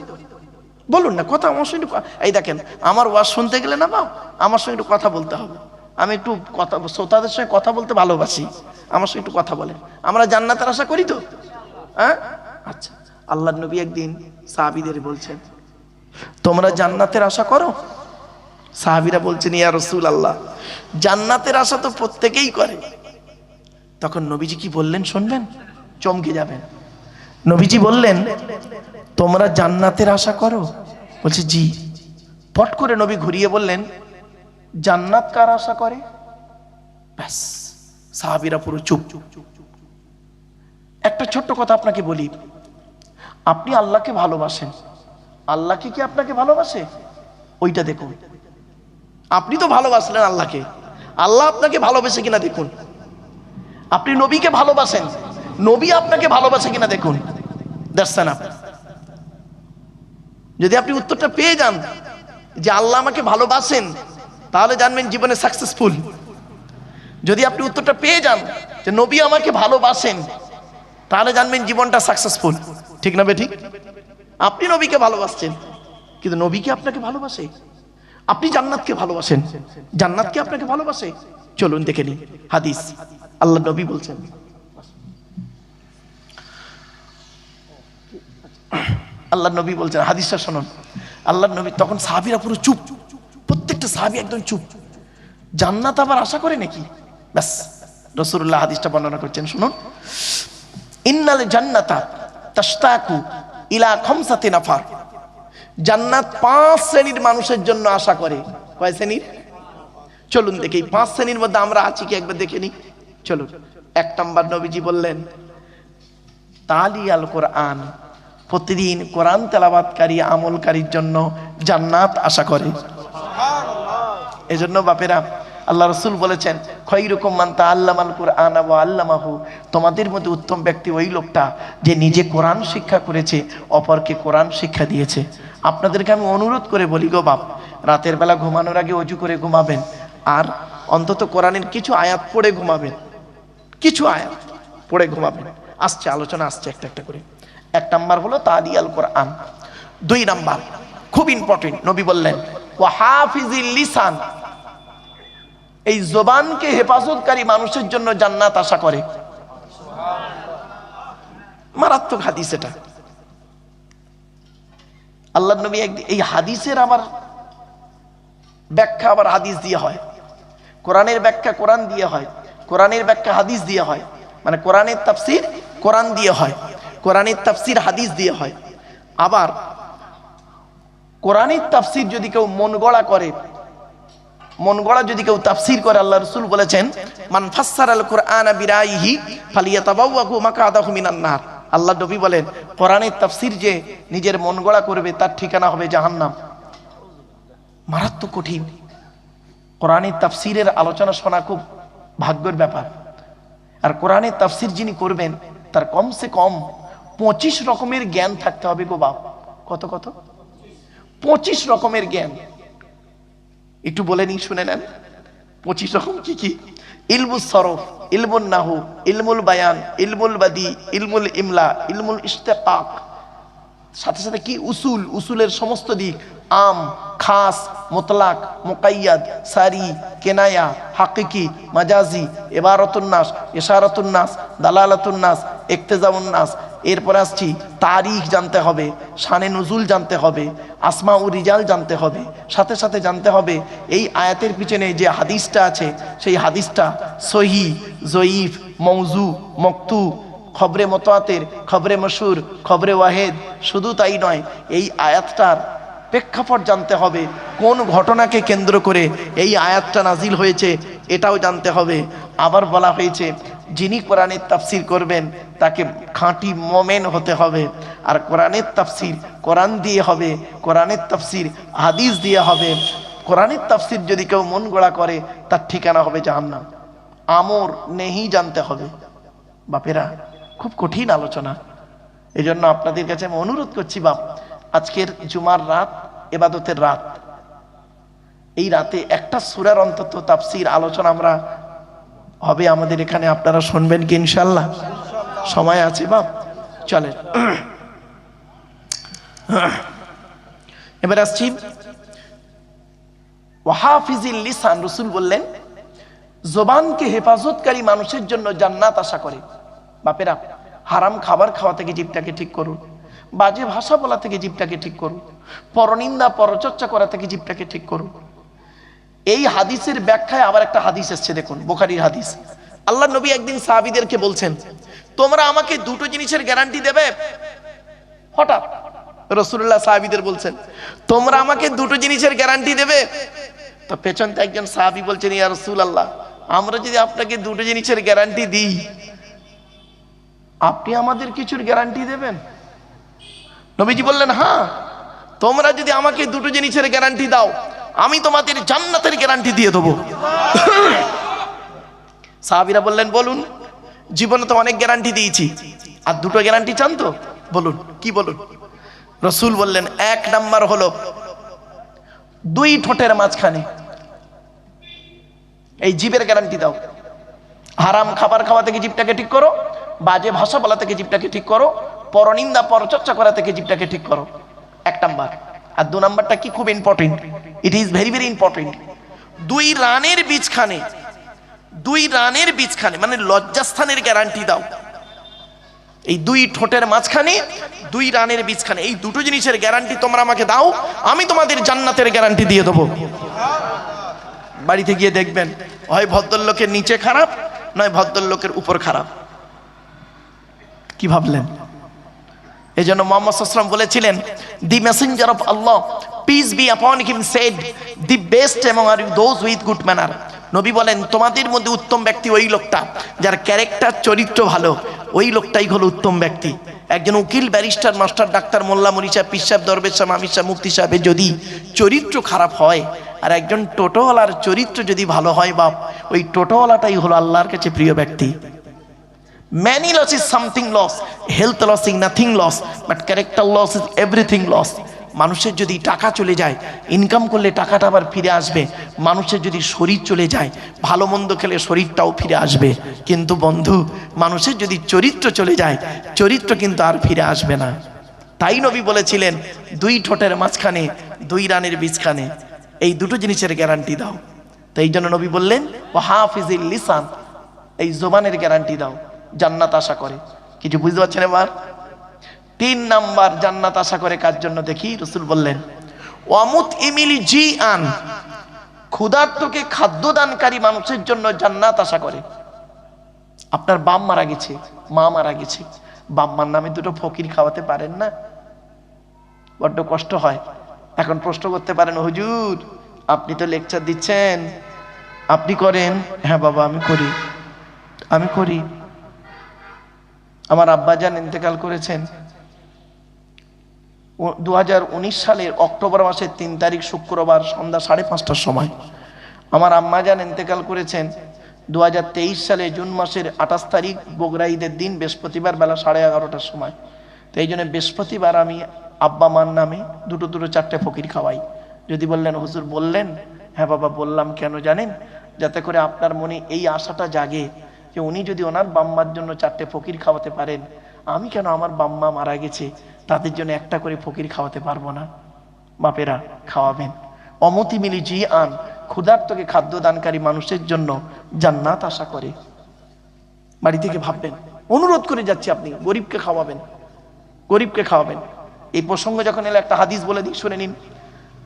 বলুন না কথা আমার সঙ্গে। এই দেখেন, আমার ওয়াজ শুনতে গেলে না বা আমার সঙ্গে একটু কথা বলতে হবে। আমি একটু কথা, শ্রোতাদের সঙ্গে কথা বলতে ভালোবাসি, আমার সঙ্গে একটু কথা বলেন। আমরা জান্নাতের আশা করি তো? হ্যাঁ, আচ্ছা। আল্লাহর নবী একদিন সাহাবীদের বলছেন, তোমরা জান্নাতের আশা করো? সাহাবীরা বলছেন, ইয়া রাসূলুল্লাহ, জান্নাতের আশা তো প্রত্যেকেই করে। তখন নবীজি কি বললেন শুনবেন, চমকে যাবেন। নবীজি বললেন, তোমরা জান্নাতের আশা করো? বলছে জি। পট করে নবী ঘুরিয়ে বললেন, জান্নাত কার আশা করে? ব্যাস, সাহাবীরা পুরো চুপ। একটা ছোট্ট কথা আপনাকে বলি, আপনি আল্লাহকে ভালোবাসেন, আল্লাহকে কি আপনাকে ভালোবাসে? ওইটা দেখুন। আপনি তো ভালোবাসলেন আল্লাহকে, আল্লাহ আপনাকে ভালোবাসে কিনা দেখুন। আপনি নবীকে ভালোবাসেন, নবী আপনাকে ভালোবাসে কিনা দেখুন। That's enough. যদি আপনি উত্তরটা পেয়ে যান যে আল্লাহ আমাকে ভালোবাসেন, তাহলে জানবেন জীবনে সাকসেসফুল। যদি আপনি উত্তরটা পেয়ে যান যে নবী আমাকে ভালোবাসেন, তাহলে জানবেন জীবনটা সাকসেসফুল। ঠিক না বে ঠিক? আপনি নবীকে ভালোবাসছেন, কিন্তু নবী কি আপনাকে ভালোবাসে? আপনি জান্নাতকে ভালোবাসেন, জান্নাত কি আপনাকে ভালোবাসে? চলুন দেখে নিই হাদিস। আল্লাহ নবী বলছেন, আল্লাহ নবী বলছেন, হাদিসটা শুনুন। আল্লাহ নবী, তখন সাহাবীরা পুরো চুপ, প্রত্যেকটা সাহাবী একদম চুপ। জান্নাত আবার আশা করে নাকি? ব্যাস, রাসূলুল্লাহ হাদিসটা বর্ণনা করছেন, শুনুন। ইন্নাল জান্নাতা তাশতাকু ইলা খামসাতি নাফার, জান্নাত 5 শ্রেণীর মানুষের জন্য আশা করে। কয় শ্রেণীর? চলুন দেখি 5 শ্রেণীর মধ্যে আমরা আছি কি একবার দেখে নিই। চলুন। 1 নাম্বার, নবীজি বললেন, তালি আল কোরআন, প্রতিদিন কোরআন তেলাওয়াতকারী আমলকারীর জন্য জান্নাত আশা করে। সুবহানাল্লাহ। এজন্য বাপেরা, আল্লাহ রাসূল বলেছেন, খায়রুকুম মান তাআল্লামাল কুরআন ওয়া আল্লামাহু, তোমাদের মধ্যে উত্তম ব্যক্তি ওই লোকটা যে নিজে কোরআন শিক্ষা করেছে, অপরকে কোরআন শিক্ষা দিয়েছে। আপনাদেরকে আমি অনুরোধ করে বলি গো বাপ, রাতের বেলা ঘুমানোর আগে ওযু করে ঘুমাবেন, আর অন্তত কোরআনের কিছু আয়াত পড়ে ঘুমাবেন, কিছু আয়াত পড়ে ঘুমাবেন। আসছে আলোচনা, আসছে একটা একটা করে। 1 নাম্বার হলো তালি আল কোরআন। 2 নাম্বার খুব ইম্পর্টেন্ট, নবী বললেন, ওয়া হাফিজিল লিসান, এই জবানকে হেফাজতকারী মানুষের জন্য জান্নাত আশা করে। মারাত্মক হাদিস এটা। আল্লাহ নবী এই হাদিসের আবার ব্যাখ্যা আবার হাদিস দিয়ে হয়, কোরআনের ব্যাখ্যা কোরআন দিয়ে হয়, কোরআনের ব্যাখ্যা হাদিস দিয়ে হয়। মানে কোরআনের তাফসীর কোরআন দিয়ে হয়, কোরআনের তাফসীর হাদিস দিয়ে হয়। আবার কোরআনের তাফসীর যদি কেউ মন গড়া করে, মন গড়া যদি কেউ তাফসীর করে, আল্লাহ রাসূল বলেছেন মান ফাসসারাল কুরআনা বিরাইহি ফালিয়াতাবাওয়াহু মাকআদাহু মিনান নার। আল্লাহ নবী বলেন কোরআনের তাফসীর যে নিজের মন গড়া করবে তার ঠিকানা হবে জাহান্নাম। মারাত্মক কঠিন। কোরআনের তাফসীরের আলোচনা শোনা খুব ভাগ্যের ব্যাপার। আর কোরআনের তাফসীর যিনি করবেন তার কমসে কম 25 রকমের জ্ঞান থাকতে হবে গো বাপ। কত কত? 25 রকমের জ্ঞান। একটু বলে নি, শুনে নেন 25 রকম কি কি? ইলমুস সরফ, ইলমুন নাহু, ইলমুল বায়ান, ইলমুল বাদি, ইলমুল ইমলা, ইলমুল ইশতিকাক, সাথে সাথে কি উসুল, উসুলের সমস্ত দিক, আম, খাস, মুতলাক, মুকাইয়াদ, সারি, কেনায়া, হাকিকি, মাজাজি, ইবারাতুন নাস, ইশারাতুন নাস, দালালাতুন নাস, ইক্তেজাউন নাস। এরপরে আসছি তারিখ জানতে হবে, শানে নুজুল জানতে হবে, আসমা ও রিজাল জানতে হবে, সাথে সাথে জানতে হবে এই আয়াতের পিছনে যে হাদিসটা আছে সেই হাদিসটা সহি, জয়ীফ, মৌজু, মকতু, খবরে মুতাওয়াতির, খবরে মশহুর, খবরে ওয়াহিদ। শুধু তাই নয়, এই আয়াতটার প্রেক্ষাপট জানতে হবে, কোন ঘটনাকে কেন্দ্র করে এই আয়াতটা নাজিল হয়েছে এটাও জানতে হবে। আবার বলা হয়েছে যিনি কোরআনের তাফসীর করবেন তাকে খাঁটি মোমেন হতে হবে। আর কোরআনের তাফসীর কোরআন দিয়ে হবে, কোরআনের তাফসীর হাদিস দিয়ে হবে। কোরআনের তাফসীর যদি কেউ মন গড়া করে তার ঠিকানা হবে জাহান্নাম। আমর নেহি জানতে হবে। বাপেরা খুব কঠিন আলোচনা। এই জন্য আপনাদের কাছে আমি অনুরোধ করছি বাপ, আজকের জুমার রাত ইবাদতের রাত, এই রাতে একটা সূরার অন্তত তাফসীর আলোচনা আমরা হবে আমাদের এখানে। আপনারা শুনবেন কি ইনশাআল্লাহ? সময় আছে বাপ? চলেন এবার আসছি ওয়াহাফিজিল লিসান। রাসূল বললেন জবানকে হেফাজতকারী মানুষের জন্য জান্নাত আশা করে। বাপেরা হারাম খাবার খাওয়া থেকে জিভটাকে ঠিক করুন, বাজে ভাষা বলা থেকে জিভটাকে ঠিক করুন, পরনিন্দা পরচর্চা করা থেকে জিভটাকে ঠিক করুন। এই হাদিসের ব্যাখ্যায় আবার একটা হাদিস এসেছে, দেখুন বুখারীর হাদিস। আল্লাহ নবী একদিন সাহাবীদেরকে বলছেন তোমরা আমাকে দুটো জিনিসের গ্যারান্টি দেবে। হঠাৎ রাসূলুল্লাহ সাহাবীদের বলছেন তোমরা আমাকে দুটো জিনিসের গ্যারান্টি দেবে। তো পেছন থেকে একজন সাহাবী বলছেন ইয়া রাসূলুল্লাহ, আমরা যদি আপনাকে দুটো জিনিসের গ্যারান্টি দিই আপনি আমাদের কিছুর গ্যারান্টি দেবেন? নবীজি বললেন হ্যাঁ, তোমরা যদি আমাকে দুটো জিনিসের গ্যারান্টি দাও আমি তোমাদের জান্নাতের গ্যারান্টি দিয়ে দেবো। সাহাবীরা বললেন বলুন। জীবনে তো অনেক গ্যারান্টি দিয়েছি, আর দুটো গ্যারান্টি চান তো বলুন। কি বলুন? রাসূল বললেন এক নাম্বার হলো দুই ঠোঁটের মাঝখানে এই জিভের গ্যারান্টি দাও। হারাম খাবার খাওয়া থেকে জিভটাকে ঠিক করো, বাজে ভাষা বলা থেকে জিভটাকে ঠিক করো, পরনিন্দা পরচর্চা করা থেকে জিভটাকে ঠিক করো। এক নাম্বার। আর দু নাম্বারটা কি খুব important, it is very very important. দুই রানের বীজখানে মানে লজ্জাস্থানের গ্যারান্টি দাও। এই দুই ঠোঁটের মাঝখানে দুই রানের বীজখানে এই দুটো জিনিসের গ্যারান্টি তোমরা আমাকে দাও, আমি তোমাদের জান্নাতের গ্যারান্টি দিয়ে দেবো। বাড়িতে গিয়ে দেখবেন হয় ভদ্রলোকের নিচে খারাপ নয় ভদ্রলোকের উপর খারাপ। কি ভাবলেন? এই জন্য মুহাম্মদ সাল্লাল্লাহু আলাইহি ওয়াসাল্লাম বলেছিলেন the messenger of Allah peace be upon him said the best among you are those with good manner. নবী বলেন তোমাদের মধ্যে উত্তম ব্যক্তি ওই লোকটা যার ক্যারেক্টার চরিত্র ভালো, ওই লোকটাই হলো উত্তম ব্যক্তি। একজন উকিল, ব্যারিস্টার, মাস্টার, ডাক্তার, মোল্লা, মুরি সাহেব, পীর সাহেব, দরবেশ সাহেব, আমির সাহেব, মুফতি সাহেবের যদি চরিত্র খারাপ হয় আর একজন টোটোওয়ালার চরিত্র যদি ভালো হয় বাপ, ওই টোটোওয়ালাটাই হলো আল্লাহর কাছে প্রিয় ব্যক্তি। Many loss is something loss, health loss is nothing loss, but character loss is everything loss. মানুষের যদি টাকা চলে যায়, ইনকাম করলে টাকাটা আবার ফিরে আসবে। মানুষের যদি শরীর চলে যায়, ভালো মন্দ খেলে শরীরটাও ফিরে আসবে। কিন্তু বন্ধু, মানুষের যদি চরিত্র চলে যায়, চরিত্র কিন্তু আর ফিরে আসবে না। তাই নবী বলেছিলেন দুই ঠোঁটের মাঝখানে দুই রানের বীজখানে এই দুটো জিনিসের গ্যারান্টি দাও। তাই জন্য নবী বললেন ওয়াহাফিজিল লিসান, এই জবানের গ্যারান্টি দাও, জান্নাত আশা করে। কিছু বুঝতে পারছেন? এবার 3 নাম্বার জান্নাত আশা করে কার জন্য দেখি। রাসূল বললেন ওয়ামুত ইমিলি জি আন, ক্ষুধার্তকে খাদ্য দানকারী মানুষের জন্য জান্নাত আশা করে। আপনার বাপ মারা গেছে, মা মারা গেছে, বাপ মার নামে দুটো ফকির খাওয়াতে পারেন না? বড্ড কষ্ট হয়। এখন প্রশ্ন করতে পারেন, হুজুর আপনি তো লেকচার দিচ্ছেন, আপনি করেন? হ্যাঁ বাবা আমি করি। আমার আব্বাজান ইন্তেকাল করেছেন 2019 সালের অক্টোবর মাসের 3 তারিখ শুক্রবার সন্ধ্যা 5:30টার সময়। আমার আম্মাজান ইন্তেকাল করেছেন 2023 সালে জুন মাসের 28 তারিখ বগুড়া ঈদের দিন বৃহস্পতিবার বেলা 11:30টার সময়। তো এই জন্য বৃহস্পতিবার আমি আব্বা মার নামে দুটো 4টে ফকির খাওয়াই। যদি বললেন হুজুর বললেন, হ্যাঁ বাবা বললাম, কেন জানেন? যাতে করে আপনার মনে এই আশাটা জাগে যে উনি যদি ওনার বাম্মার জন্য 4টে ফকির খাওয়াতে পারেন, আমি কেন আমার বাম্মা মারা গেছে তাদের জন্য একটা করে ফকির খাওয়াতে পারবো না? বাপেরা খাওয়াবেন। অমতি মিলি জি আন, ক্ষুধার্তকে খাদ্য দানকারী মানুষের জন্য জান্নাত আশা করে। বাড়ি থেকে ভাববেন, অনুরোধ করে যাচ্ছি, আপনি গরিবকে খাওয়াবেন। এই প্রসঙ্গ যখন এলো একটা হাদিস বলে দিই, শুনে নিন।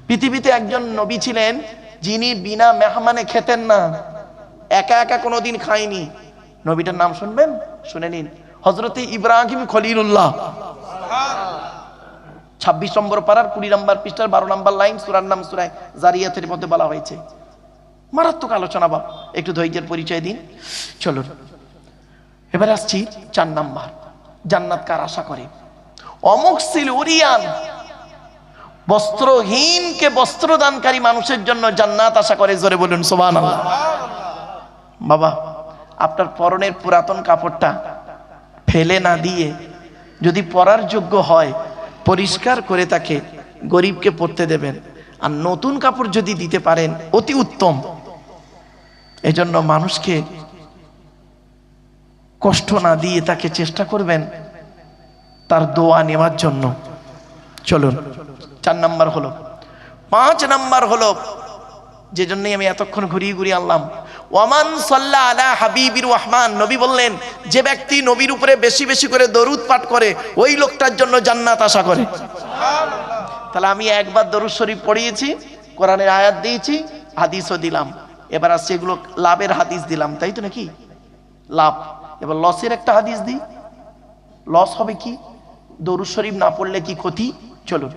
পৃথিবীতে একজন নবী ছিলেন যিনি বিনা মেহমানে খেতেন না, একা একা কোনোদিন খায়নি। নবীটার নাম শুনবেন, শুনে নিন। হযরতে ইব্রাহিম খলিলুল্লাহ। 26 নম্বর পারার 20 নম্বর পৃষ্ঠার 12 নম্বর লাইন, সূরার নাম সূরা জারিয়াতের মধ্যে বলা হয়েছে। মারাত্মক আলোচনা বাপ, একটু ধৈর্যের পরিচয় দিন। চলুন এবার আসছি 4 নাম্বার, জান্নাত কার আশা করে? অমুকসিল উরিয়ান, বস্ত্রহীনকে বস্ত্র দানকারী মানুষের জন্য জান্নাত আশা করে। জোরে বলুন সুবহানাল্লাহ। বাবা আপনার পরনের পুরাতন কাপড়টা ফেলে না দিয়ে যদি পরার যোগ্য হয় পরিষ্কার করে তাকে গরিবকে পরতে দেবেন, আর নতুন কাপড় যদি দিতে পারেন অতি উত্তম। এজন্য মানুষকে কষ্ট না দিয়ে তাকে চেষ্টা করবেন তার দোয়া নেওয়ার জন্য। চলুন 4 নাম্বার হলো। 5 নাম্বার হলো, যে জন্যই আমি এতক্ষণ ঘুরিয়ে আনলাম, ওয়ামান সাল্লা আলা হাবিবির রহমান। নবী বললেন, যে ব্যক্তি নবীর উপরে বেশি বেশি করে দরুদ পাঠ করে ওই লোকটার জন্য জান্নাত আশা করে। তাহলে আমি একবার দরুদ শরীফ পড়িয়েছি, কোরআনের আয়াত দিয়েছি, হাদিসও দিলাম। এবার আসছে এগুলো লাভের হাদিস দিলাম, তাই তো নাকি? লাভ। এবার লসের একটা হাদিস দিই। লস হবে কি? দরুদ শরীফ না পড়লে কি ক্ষতি? চলুন।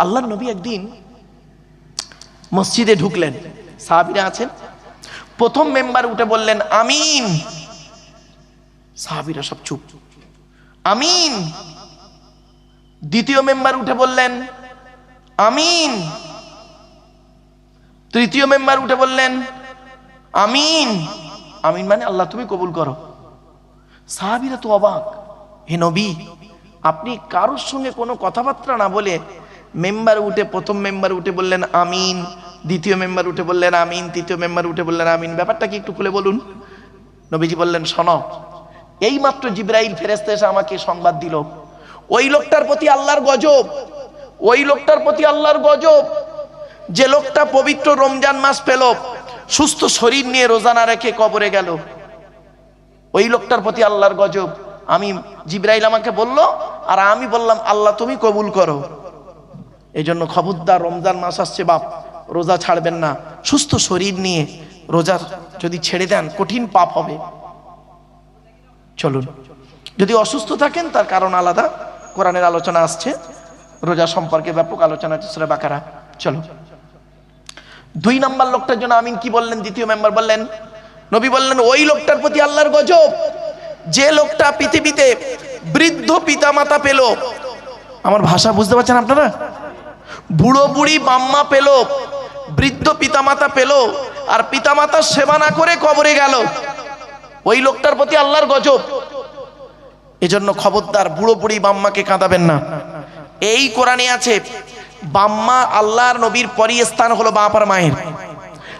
আল্লাহর নবী একদিন মসজিদে ঢুকলেন, সাহাবীরা আছেন। প্রথম মেম্বার উঠে বললেন আমিন। সাহাবীরা সব চুপ, আমিন। দ্বিতীয় মেম্বার উঠে বললেন আমিন। তৃতীয় মেম্বার উঠে বললেন আমিন। আমিন মানে আল্লাহ তুমি কবুল করো। সাহাবীরা তো অবাক, হে নবী আপনি কারোর সঙ্গে কোনো কথাবার্তা না বলে মেম্বার উঠে, প্রথম মেম্বার উঠে বললেন আমিন, দ্বিতীয় মেম্বার উঠে বললেন আমিন, তৃতীয় মেম্বার উঠে বললেন আমিন, ব্যাপারটা কি একটু খুলে বলুন। নবীজি বললেন, শোনো, এই মাত্র জিবরাইল ফেরেশতা এসে আমাকে সংবাদ দিল, ওই লোকটার প্রতি আল্লাহর গজব, ওই লোকটার প্রতি আল্লাহর গজব, যে লোকটা পবিত্র রমজান মাস পেল, সুস্থ শরীর নিয়ে রোজা না রেখে কবরে গেল, ওই লোকটার প্রতি আল্লাহর গজব। আমি জিবরাইল আমাকে বলল, আর আমি বললাম আল্লাহ তুমি কবুল করো। এই জন্য খবরদার, রমজান মাস আসছে বাপ, রোজা ছাড়বেন না। সুস্থ শরীর নিয়ে রোজা যদি ছেড়ে দেন কঠিন পাপ হবে। চলুন, যদি অসুস্থ থাকেন তার কারণ আলাদা, কোরআনের আলোচনা আসছে, রোজা সম্পর্কে ব্যাপক আলোচনা আছে সূরা বাকারা। চলো 2 নাম্বার লোকটার জন্য আমিন কি বললেন? দ্বিতীয় মেম্বার বললেন, নবী বললেন ওই লোকটার প্রতি আল্লাহর গজব, যে লোকটা পৃথিবীতে বৃদ্ধ পিতামাতা পেল। আমার ভাষা বুঝতে পারছেন আপনারা? বুড়ো বুড়ি বাম্মা পেল, বৃদ্ধ পিতামাতা পেল, আর পিতামাতার সেবা না করে কবরে গেল, ওই লোকটার প্রতি আল্লাহর গজব। এজন্য খবরদার, বুড়ো বুড়ি বাম্মাকে কাঁদাবেন না। এই কোরআনে আছে, বাম্মা আল্লাহর নবীর পরই স্থান হলো বাপ আর মায়ের,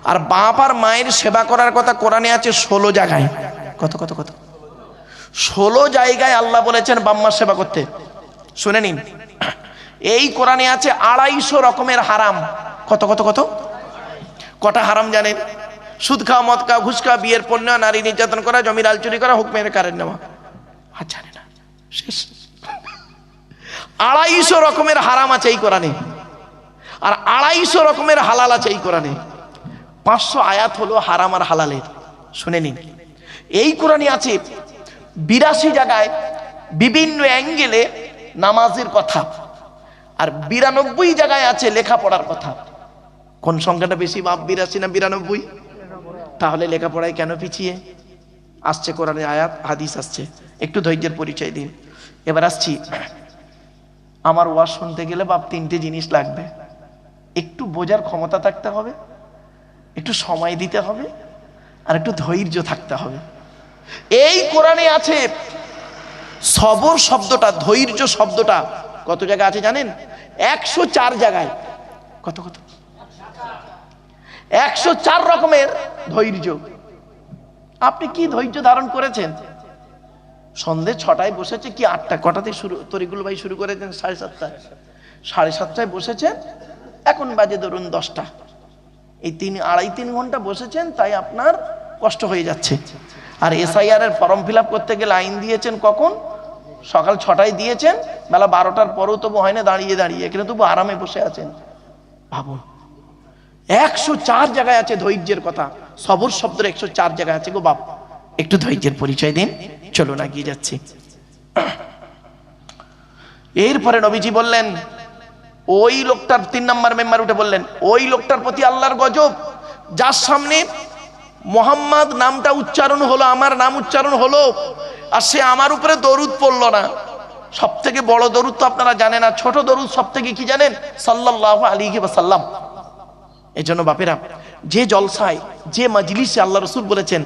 আর বাপ আর মায়ের সেবা করার কথা কোরআনে আছে 16 জায়গায়। কত কত কত 16 জায়গায় আল্লাহ বলেছেন বাম্মার সেবা করতে। শুনে নিন, এই কোরআনে আছে 250 রকমের হারাম। কত কত কত কটা হারাম জানেন? সুদ খাওয়া, মদ খাওয়া, ঘুষ খাওয়া, বিয়ের পণ্য, নারী নির্যাতন করা, জমির আল চুরি করা, হুকমের কারেন্ট নেওয়া। আর জানে না, শেষ। 250 রকমের হারাম আছে এই কোরআনে, আর 250 রকমের হালাল আছে এই কোরআনে। 500 আয়াত হলো হারাম আর হালালের। শুনে নিন, এই কোরআনে আছে 82 জায়গায় বিভিন্ন অ্যাঙ্গেলে নামাজের কথা, আর 92 জায়গায় আছে লেখাপড়ার কথা। কোন সংখ্যাটা বেশি বাপ, 82 না 92? তাহলে লেখাপড়ায় কেন পিছিয়ে? আসছে কোরআনের আয়াত, হাদিস আসছে, একটু ধৈর্যের পরিচয় দিন। এবার আসছি, আমার ওয়াজ শুনতে গেলে বাপ 3টে জিনিস লাগবে। একটু বোঝার ক্ষমতা থাকতে হবে, একটু সময় দিতে হবে, আর একটু ধৈর্য থাকতে হবে। এই কোরআনে আছে সবর শব্দটা, ধৈর্য শব্দটা কত জায়গায় আছে জানেন? 104 জায়গায়। কত কত? 104 রকমের ধৈর্য। আপনি কি ধৈর্য ধারণ করেছেন? সন্ধে 6টায় বসেছে কি 8টা, কটাতে শুরু? তরিকুল ভাই শুরু করেছেন 7:30, 7:30টায় বসেছেন, এখন বাজে ধরুন 10টা। এই 3 ঘন্টা বসেছেন, তাই আপনার কষ্ট হয়ে যাচ্ছে। আর SIR এর ফর্ম ফিল আপ করতে গেলে লাইন দিয়েছেন কখন? সকাল 6টায় দিয়েছেন, বেলা 12টার পরেও তবু হয় না, দাঁড়িয়ে দাঁড়িয়ে, এখানে তবু আরামে বসে আছেন। ভাবুন, 104 জায়গায় আছে ধৈর্যের কথা। সবর শব্দের 104 জায়গায় আছে গো বাপ। একটু ধৈর্যের পরিচয় দিন, চলুন এগিয়ে যাচ্ছি। এরপরে নবীজি বললেন, ওই লোকটার 3 নম্বর মেম্বার উঠে বললেন, ওই লোকটার প্রতি আল্লাহর গজব, যার সামনে মোহাম্মদ নামটা উচ্চারণ হলো, আমার নাম উচ্চারণ হলো, আর সে আমার উপরে দরুদ পড়লো না। সব থেকে বড় দরুদ তো আপনারা জানেন, আর ছোট দরুদ সব থেকে কি জানেন? সাল্লাল্লাহু আলাইহি ওয়াসাল্লাম। এই জন্য বাপেরা, যে জলসায়, যে মাজলিসে, আল্লাহ রসুল বলেছেন,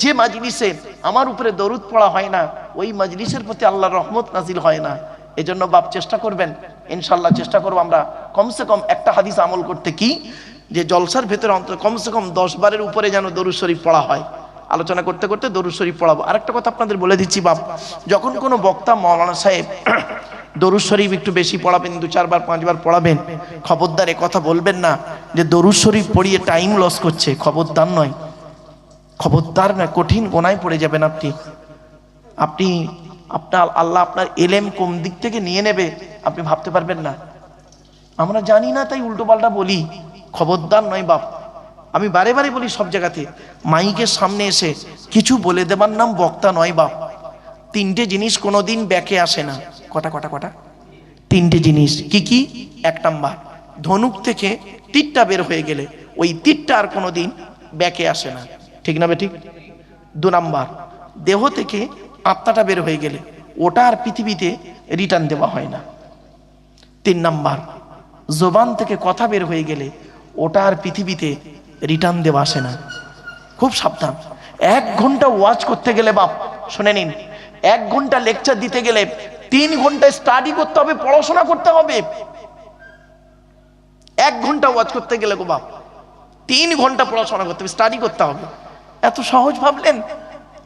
যে মাজলিসে আমার উপরে দরুদ পড়া হয় না, ওই মাজলিসের প্রতি আল্লাহর রহমত নাজিল হয় না। এই জন্য বাপ চেষ্টা করবেন, ইনশাল্লাহ চেষ্টা করবো আমরা কমসে কম একটা হাদিস আমল করতে, কি যে জলসার ভেতরে অন্তত কমসে কম 10 বারের উপরে যেন দরুদ শরীফ পড়া হয়। আলোচনা করতে করতে দরুদ শরীফ পড়াবো। আরেকটা কথা আপনাদের বলে দিচ্ছি বাপ, যখন কোনো বক্তা, মাওলানা সাহেব দরুদ শরীফ একটু বেশি পড়াবেন, 2-4 বার 5 বার পড়াবেন, খবরদার এ কথা বলবেন না যে দরুদ শরীফ পড়িয়ে টাইম লস করছে। খবরদার নয়, খবরদার নয়, কঠিন গোনায় পড়ে যাবেন আপনি। আপনার আল্লাহ আপনার এলেম কোন দিক থেকে নিয়ে নেবে আপনি ভাবতে পারবেন না। আমরা জানি না তাই উল্টো পাল্টা বলি, খবরদার নয় বাপ। আমি বারে বারে বলি সব জায়গাতে, মাইকের সামনে এসে কিছু বলে দেবার নাম বক্তা নয় বাপ। 3টে জিনিস কোনোদিন ব্যাকে আসে না। কটা কটা কটা? 3টে জিনিস। কি কি? 1 নাম্বার, ধনুক থেকে তীরটা বের হয়ে গেলে ওই তীরটা আর কোনোদিন ব্যাকে আসে না, ঠিক না বেঠিক? 2 নাম্বার, দেহ থেকে আত্মাটা বের হয়ে গেলে ওটা আর পৃথিবীতে রিটার্ন দেওয়া হয় না। 3 নাম্বার, জবান থেকে কথা বের হয়ে গেলে ওটা আর পৃথিবীতে রিটার্ন দেওয়া আসে না। খুব সাবধান। 1 ঘন্টা ওয়াজ করতে গেলে বাপ, শুনে নিন, 1 ঘন্টা লেকচার দিতে গেলে 3 ঘন্টা স্টাডি করতে হবে, পড়াশোনা করতে হবে। 1 ঘন্টা ওয়াজ করতে গেলে গো বাপ 3 ঘন্টা পড়াশোনা করতে হবে, স্টাডি করতে হবে। এত সহজ ভাবলেন?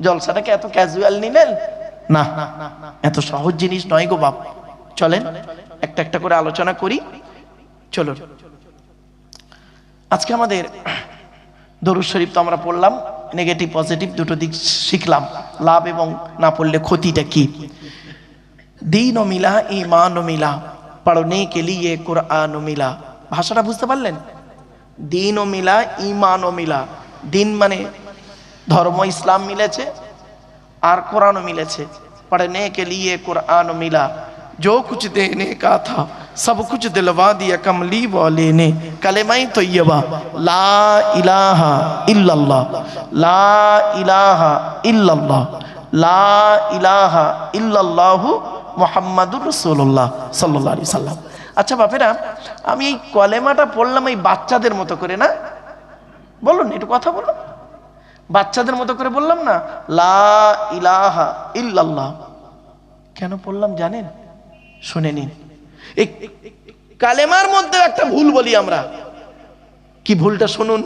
জলসাটাকে এত ক্যাজুয়াল নিলেন? না, এত সহজ জিনিস নয় গো বাপ। চলেন একটা একটা করে আলোচনা করি। চলো, আজকে আমাদের দরুদ শরীফ তো আমরা পড়লাম, নেগেটিভ পজিটিভ দুটো দিক শিখলাম, লাভ এবং না পড়লে ক্ষতিটা কি। दीन मिला ईमान मिला पढ़ने के लिए कुरान मिला। भाषाটা বুঝতে পারলেন? दीन मिला ईमान मिला। দিন মানে ধর্ম ইসলাম মিলেছে, আর কোরআন মিলেছে। पढ़ने के लिए कुरान मिला, जो कुछ देने का था सब कुछ दिलवा दिया कमली वाले ने। कलेमाई तय्यबा ला इलाहा इल्लल्लाह, ला इलाहा इल्लल्लाह, ला इलाहा इल्लल्लाहु মুহাম্মাদুর রাসূলুল্লাহ সাল্লাল্লাহু আলাইহি সাল্লাম। আচ্ছা বাপেরা, আমি এই কলেমাটা পড়লাম এই বাচ্চাদের মতো করে, না বলুন, একটু কথা বলুন, বাচ্চাদের মতো করে বললাম না, লা ইলাহা ইল্লাল্লাহ। কেন পড়লাম জানেন? শুনে নিন। এই কালেমার মধ্যে একটা ভুল বলি আমরা। কি ভুলটা শুনুন।